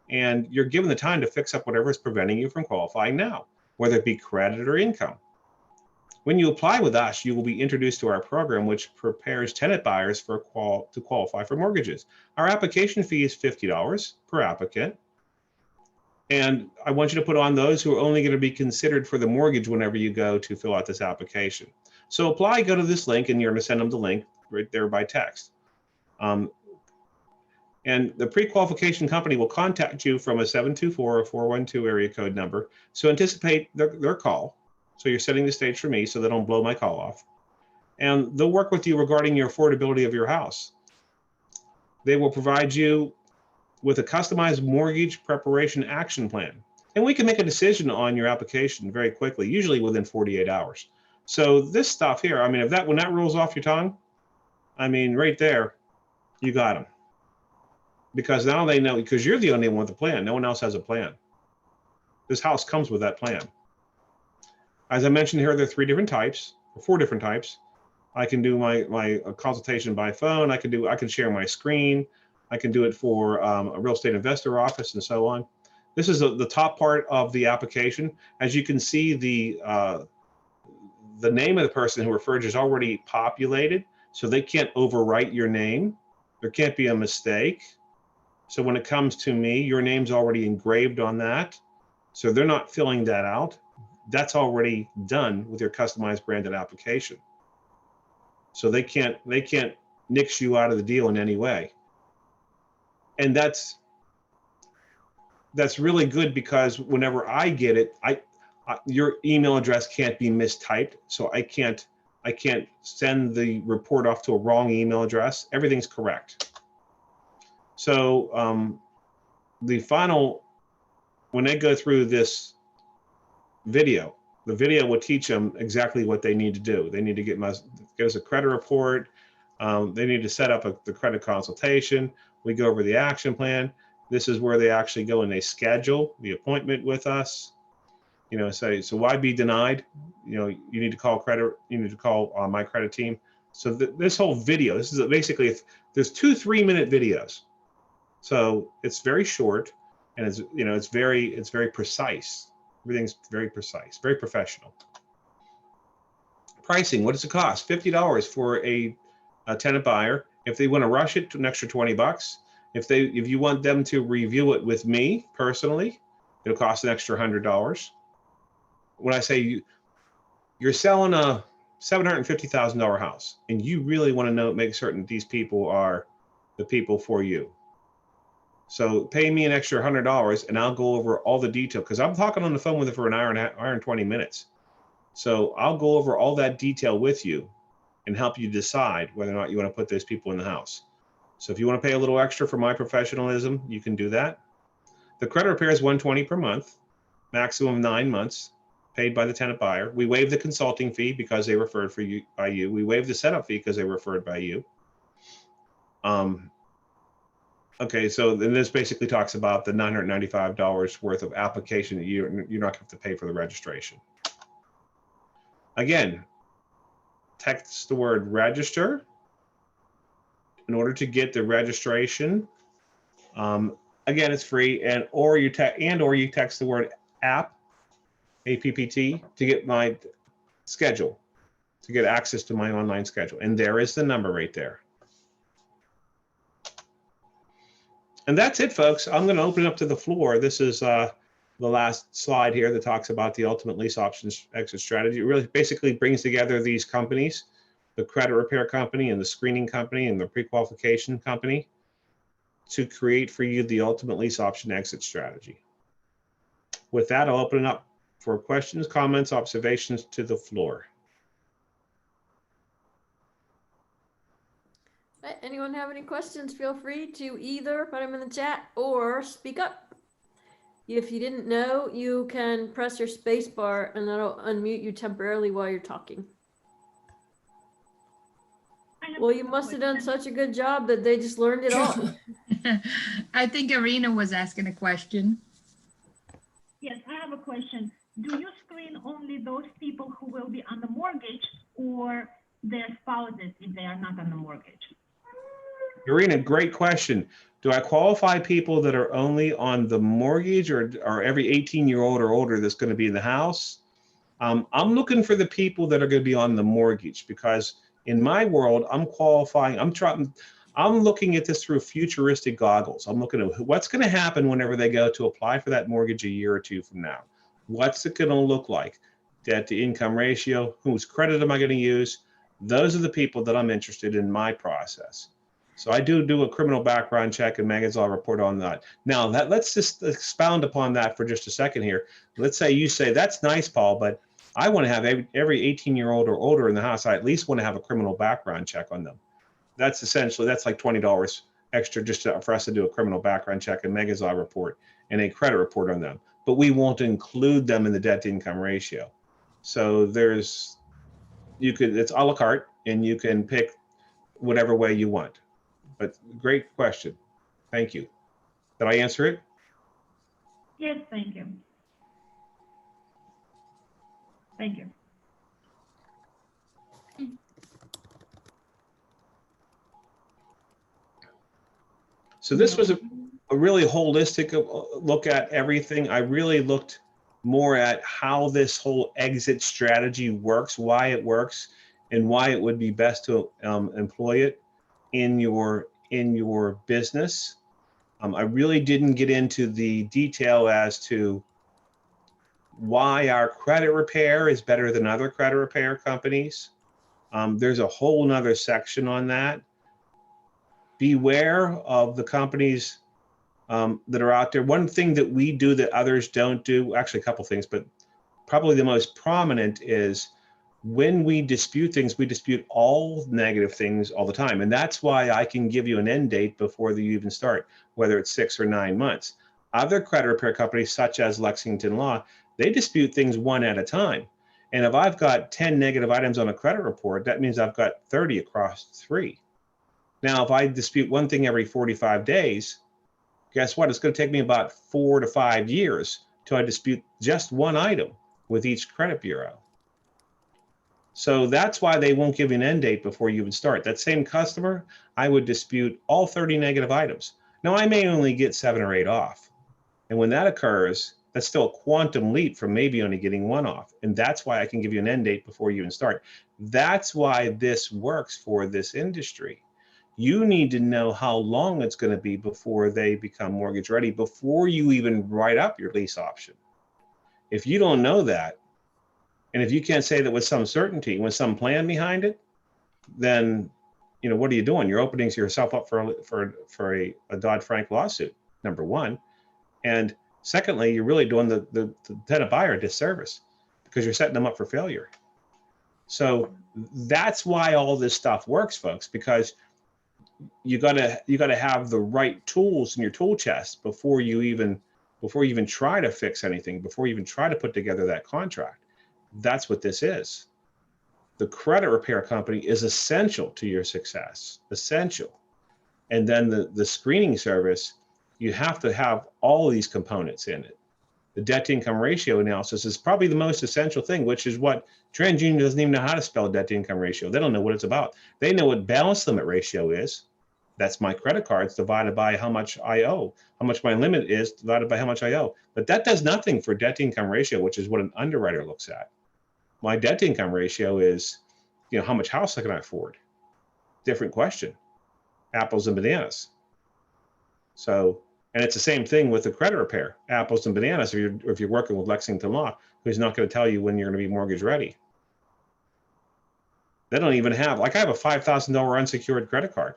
and you're given the time to fix up whatever is preventing you from qualifying now, whether it be credit or income. When you apply with us, you will be introduced to our program, which prepares tenant buyers to qualify for mortgages. Our application fee is $50 per applicant. And I want you to put on those who are only going to be considered for the mortgage whenever you go to fill out this application. So apply, go to this link, and you're going to send them the link right there by text. And the pre-qualification company will contact you from a 724 or 412 area code number. So anticipate their call. So you're setting the stage for me so they don't blow my call off. And they'll work with you regarding your affordability of your house. They will provide you with a customized mortgage preparation action plan. And we can make a decision on your application very quickly, usually within 48 hours. So this stuff here, I mean, if when that rolls off your tongue, I mean, right there, you got them. Because now they know, because you're the only one with a plan. No one else has a plan. This house comes with that plan. As I mentioned here, there are 3 different types, or 4 different types. I can do my consultation by phone. I can share my screen. I can do it for a real estate investor office and so on. This is the top part of the application. As you can see, the name of the person who referred you is already populated, so they can't overwrite your name. There can't be a mistake. So when it comes to me, your name's already engraved on that. So they're not filling that out. That's already done with your customized branded application. So they can't nix you out of the deal in any way. And that's really good, because whenever I get it, your email address can't be mistyped. So I can't send the report off to a wrong email address. Everything's correct. So the final, when they go through this video, the video will teach them exactly what they need to do. They need to get us a credit report. They need to set up the credit consultation. We go over the action plan. This is where they actually go and they schedule the appointment with us. You know, so why be denied? You know, you need to call credit. You need to call my credit team. So this whole video, this is basically, there's 2 3-minute videos. So it's very short, and it's very precise. Everything's very precise, very professional. Pricing, what does it cost? $50 for a tenant buyer. If they want to rush it, an extra $20. If you want them to review it with me personally, it'll cost an extra $100. When I say you're selling a $750,000 house, and you really want to make certain these people are the people for you. So pay me an extra $100 and I'll go over all the detail, because I'm talking on the phone with it for an hour and 20 minutes. So I'll go over all that detail with you and help you decide whether or not you want to put those people in the house. So if you want to pay a little extra for my professionalism, you can do that. The credit repair is $120 per month, maximum 9 months, paid by the tenant buyer. We waive the consulting fee because they referred by you. We waive the setup fee because they referred by you. Okay, so then this basically talks about the $995 worth of application that you're not going to have to pay for the registration. Again, text the word register in order to get the registration. Again, it's free, or you text the word app, APPT, to get my schedule, to get access to my online schedule. And there is the number right there. And that's it, folks. I'm going to open it up to the floor. This is the last slide here that talks about the ultimate lease options exit strategy. It really basically brings together these companies, the credit repair company and the screening company and the pre-qualification company, to create for you the ultimate lease option exit strategy. With that, I'll open it up for questions, comments, observations to the floor. Anyone have any questions? Feel free to either put them in the chat or speak up. If you didn't know, you can press your space bar and that'll unmute you temporarily while you're talking. Well, you must have done such a good job that they just learned it all. I think Irina was asking a question. Yes, I have a question. Do you screen only those people who will be on the mortgage, or their spouses if they are not on the mortgage? Irina, great question. Do I qualify people that are only on the mortgage, or every 18-year-old or older that's going to be in the house? I'm looking for the people that are going to be on the mortgage, because in my world, I'm looking at this through futuristic goggles. I'm looking at what's going to happen whenever they go to apply for that mortgage a year or two from now. What's it going to look like? Debt to income ratio, whose credit am I going to use? Those are the people that I'm interested in my process. So I do a criminal background check, and Megan's all report on that. Now let's just expound upon that for just a second here. Let's say you say, that's nice, Paul, but I want to have every 18-year-old or older in the house. I at least want to have a criminal background check on them. That's essentially, that's like $20 extra just for us to do a criminal background check, a Megazon report, and a credit report on them. But we won't include them in the debt to income ratio. So it's a la carte, and you can pick whatever way you want. But great question. Thank you. Did I answer it? Yes, thank you. Thank you. So this was a really holistic look at everything. I really looked more at how this whole exit strategy works, why it works, and why it would be best to employ it in your business. I really didn't get into the detail as to why our credit repair is better than other credit repair companies. There's a whole nother section on that. Beware of the companies that are out there. One thing that we do that others don't do, actually a couple things, but probably the most prominent is when we dispute things, we dispute all negative things all the time. And that's why I can give you an end date before you even start, whether it's 6 or 9 months. Other credit repair companies, such as Lexington Law, they dispute things one at a time. And if I've got 10 negative items on a credit report, that means I've got 30 across 3. Now, if I dispute one thing every 45 days, guess what? It's going to take me about 4 to 5 years till I dispute just one item with each credit bureau. So that's why they won't give you an end date before you would start. That same customer, I would dispute all 30 negative items. Now, I may only get 7 or 8 off. And when that occurs, that's still a quantum leap from maybe only getting 1 off. And that's why I can give you an end date before you even start. That's why this works for this industry. You need to know how long it's going to be before they become mortgage ready, before you even write up your lease option. If you don't know that, and if you can't say that with some certainty, with some plan behind it, then, what are you doing? You're opening yourself up for a Dodd-Frank lawsuit, number one. And secondly, you're really doing the tenant buyer a disservice because you're setting them up for failure. So that's why all this stuff works, folks, because you gotta have the right tools in your tool chest before you even try to fix anything, before you even try to put together that contract. That's what this is. The credit repair company is essential to your success, essential. And then the screening service, you have to have all of these components in it. The debt to income ratio analysis is probably the most essential thing, which is what TransUnion doesn't even know how to spell debt to income ratio. They don't know what it's about. They know what balance limit ratio is. That's my credit cards divided by how much I owe, how much my limit is divided by how much I owe. But that does nothing for debt to income ratio, which is what an underwriter looks at. My debt to income ratio is, how much house can I afford? Different question. Apples and bananas. So, and it's the same thing with the credit repair, apples and bananas. If you're working with Lexington Law, who's not going to tell you when you're going to be mortgage ready. They don't even have, I have a $5,000 unsecured credit card.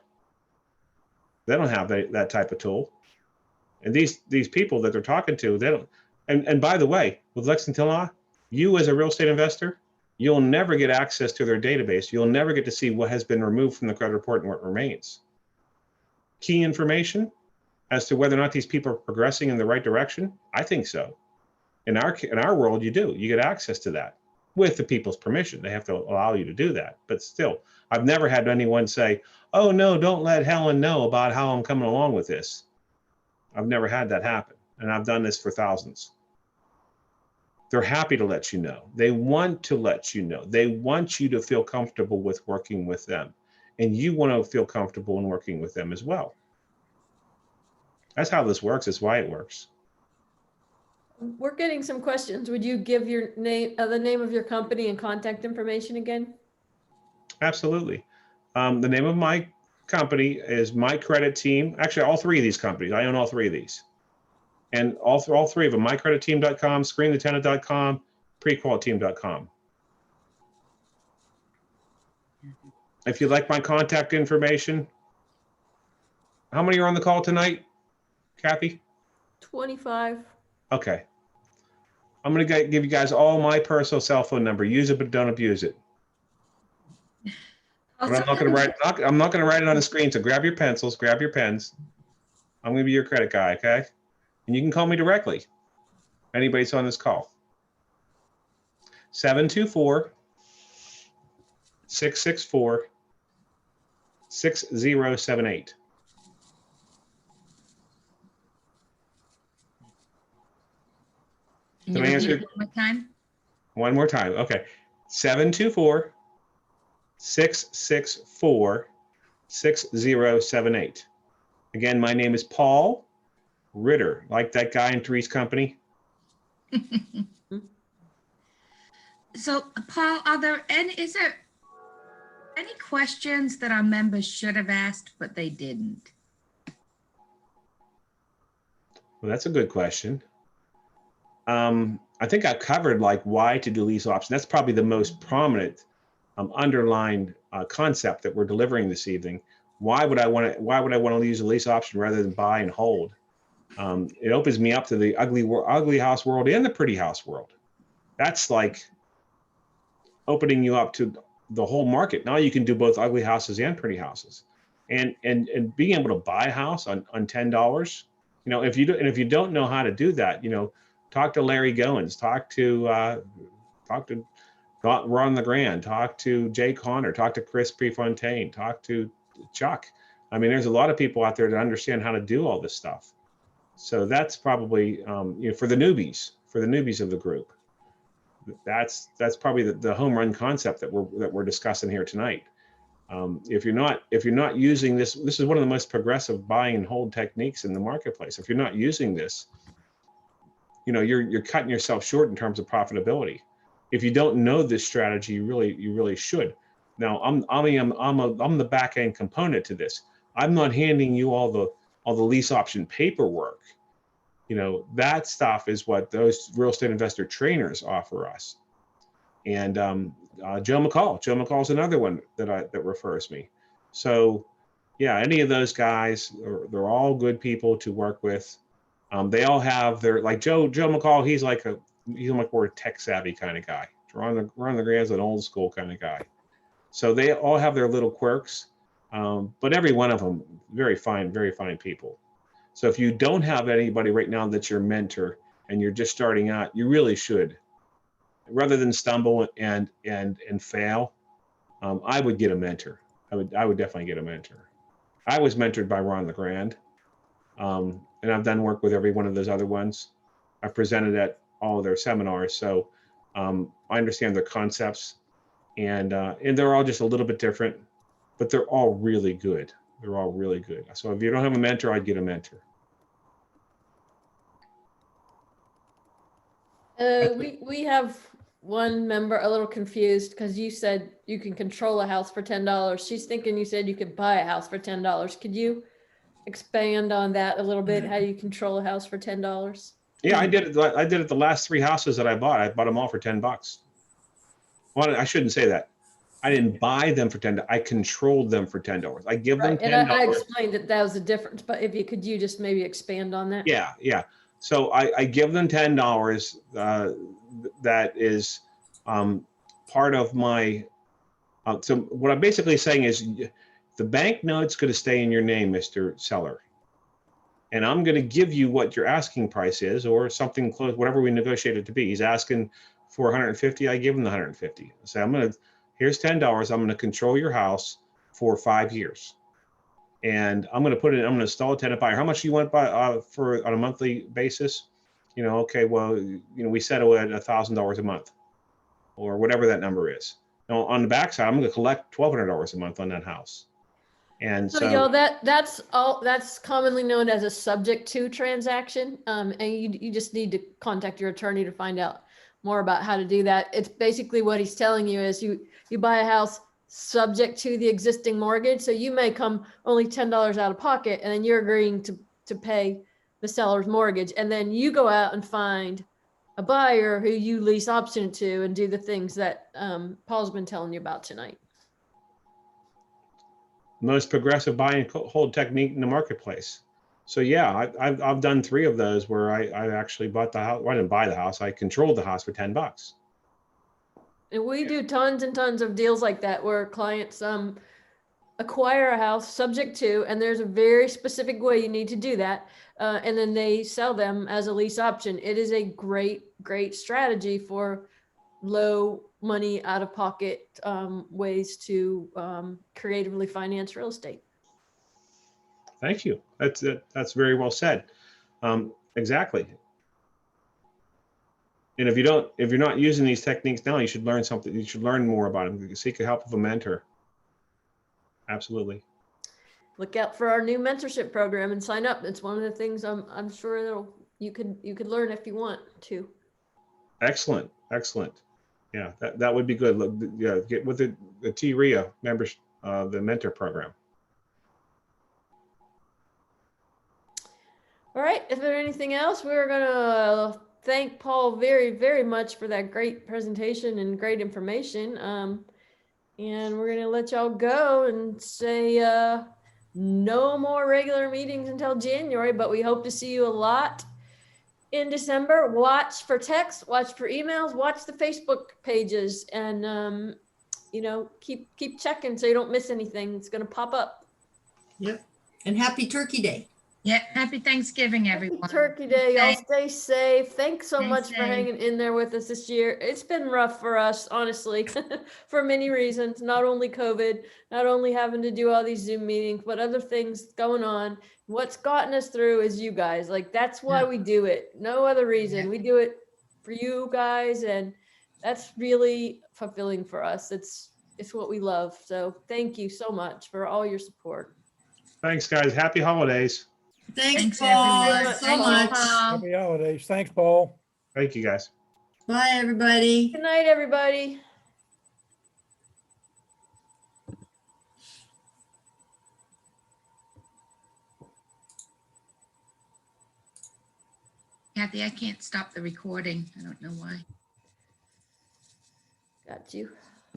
They don't have that type of tool. And these people that they're talking to, they don't. And by the way, with Lexington Law, you as a real estate investor, you'll never get access to their database. You'll never get to see what has been removed from the credit report and what remains. Key information as to whether or not these people are progressing in the right direction, I think so. In our world, you do. You get access to that with the people's permission. They have to allow you to do that. But still, I've never had anyone say, oh, no, don't let Helen know about how I'm coming along with this. I've never had that happen. And I've done this for thousands. They're happy to let you know. They want to let you know. They want you to feel comfortable with working with them. And you want to feel comfortable in working with them as well. That's how this works. It's why it works. We're getting some questions. Would you give your name, the name of your company and contact information again? Absolutely. The name of my company is My Credit Team. Actually, all 3 of these companies. I own all 3 of these. And all 3 of them, mycreditteam.com, screenthetenant.com, prequalteam.com. If you'd like my contact information, how many are on the call tonight, Kathy? 25. Okay. I'm going to give you guys all my personal cell phone number. Use it, but don't abuse it. But I'm not going to write. I'm not going to write it on the screen. So grab your pencils, grab your pens. I'm going to be your credit guy, okay? And you can call me directly. Anybody's on this call. 724-664-6078. Can Did you I repeat answer? it one more time? One more time. Okay. 724-664-6078. Again, my name is Paul Ritter, like that guy in Three's Company. So, Paul, is there any questions that our members should have asked, but they didn't? Well, that's a good question. I think I covered like why to do lease option. That's probably the most prominent underlined concept that we're delivering this evening. Why would I want to use a lease option rather than buy and hold? It opens me up to the ugly house world and the pretty house world. That's like opening you up to the whole market. Now you can do both ugly houses and pretty houses, and being able to buy a house on $10. You know, if you don't know how to do that, you know, talk to Larry Goins, talk to Ron LeGrand, talk to Jay Connor, talk to Chris Prefontaine, talk to Chuck. I mean, there's a lot of people out there that understand how to do all this stuff. So that's probably you know, for the newbies of the group. That's probably the home run concept that we're discussing here tonight. If you're not using this is one of the most progressive buy and hold techniques in the marketplace. If you're not using this, you know, you're cutting yourself short in terms of profitability. If you don't know this strategy, you really should. Now, I'm the back end component to this. I'm not handing you all the lease option paperwork. You know, that stuff is what those real estate investor trainers offer us. And Joe McCall is another one that refers me. So yeah, any of those guys, they're all good people to work with. They all have their, like Joe McCall, he's like more tech savvy kind of guy. Ron LeGrand's an old school kind of guy. So they all have their little quirks, but every one of them, very fine people. So if you don't have anybody right now that's your mentor and you're just starting out, you really should, rather than stumble and fail. I would get a mentor. I would definitely get a mentor. I was mentored by Ron LeGrand, and I've done work with every one of those other ones. I've presented at all of their seminars, so I understand their concepts, and they're all just a little bit different, but they're all really good. They're all really good. So if you don't have a mentor, I'd get a mentor. We have one member a little confused because you said you can control a house for $10. She's thinking you said you could buy a house for $10. Could you expand on that a little bit? How you control a house for $10? Yeah, I did it the last 3 houses that I bought them all for $10. Well, I shouldn't say that. I didn't buy them for $10. I controlled them for $10. I give them Right, $10. and I explained that was the difference, but could you just maybe expand on that? Yeah. So I give them $10. That is part of my. So what I'm basically saying is, the bank note's going to stay in your name, Mr. Seller, and I'm going to give you what your asking price is, or something close, whatever we negotiate it to be. He's asking for 150. I give him the 150. I say, here's $10. I'm going to control your house for 5 years. And I'm going to install a tenant buyer. How much do you want for on a monthly basis? You know, okay, well, you know, we settle at $1,000 a month or whatever that number is. Now on the backside, I'm going to collect $1,200 a month on that house. And So, y'all, that's commonly known as a subject to transaction. And you just need to contact your attorney to find out more about how to do that. It's basically what he's telling you is you buy a house subject to the existing mortgage. So you may come only $10 out of pocket, and then you're agreeing to pay the seller's mortgage. And then you go out and find a buyer who you lease option to and do the things that Paul's been telling you about tonight. Most progressive buy and hold technique in the marketplace. So yeah, I've done 3 of those where I actually bought the house. Well, I didn't buy the house. I controlled the house for $10. And we do tons and tons of deals like that where clients acquire a house subject to, and there's a very specific way you need to do that, and then they sell them as a lease option. It is a great strategy for low money out of pocket ways to creatively finance real estate. Thank you. That's very well said. Exactly. And if you're not using these techniques now, you should learn something. You should learn more about them. Seek the help of a mentor. Absolutely. Look out for our new mentorship program and sign up. It's one of the things I'm sure you could learn if you want to. Excellent. Yeah, that would be good. Look, yeah, get with the TREIA members, the mentor program. All right. If there's anything else, we're gonna thank Paul very much for that great presentation and great information. And we're gonna let y'all go and say no more regular meetings until January, but we hope to see you a lot in December. Watch for texts, watch for emails, watch the Facebook pages, and keep checking so you don't miss anything. It's gonna pop up. Yep. And happy Turkey Day. Yeah, happy Thanksgiving, Happy everyone. Turkey Day, y'all. Thanks. Stay safe. Thanks so Stay much for safe. hanging in there with us this year. It's been rough for us, honestly, for many reasons. Not only COVID, not only having to do all these Zoom meetings, but other things going on. What's gotten us through is you guys. Like, that's why Yeah. we do it. No other reason. Yeah. We do it for you guys, and that's really fulfilling for us. It's what we love. So thank you so much for all your support. Thanks, guys. Happy holidays. Thanks, Thanks, Paul, everyone. so Thank you, much. Paul. Happy holidays. Thanks, Paul. Thank you, guys. Bye, everybody. Good night, everybody. Kathy, I can't stop the recording. I don't know why. Got you.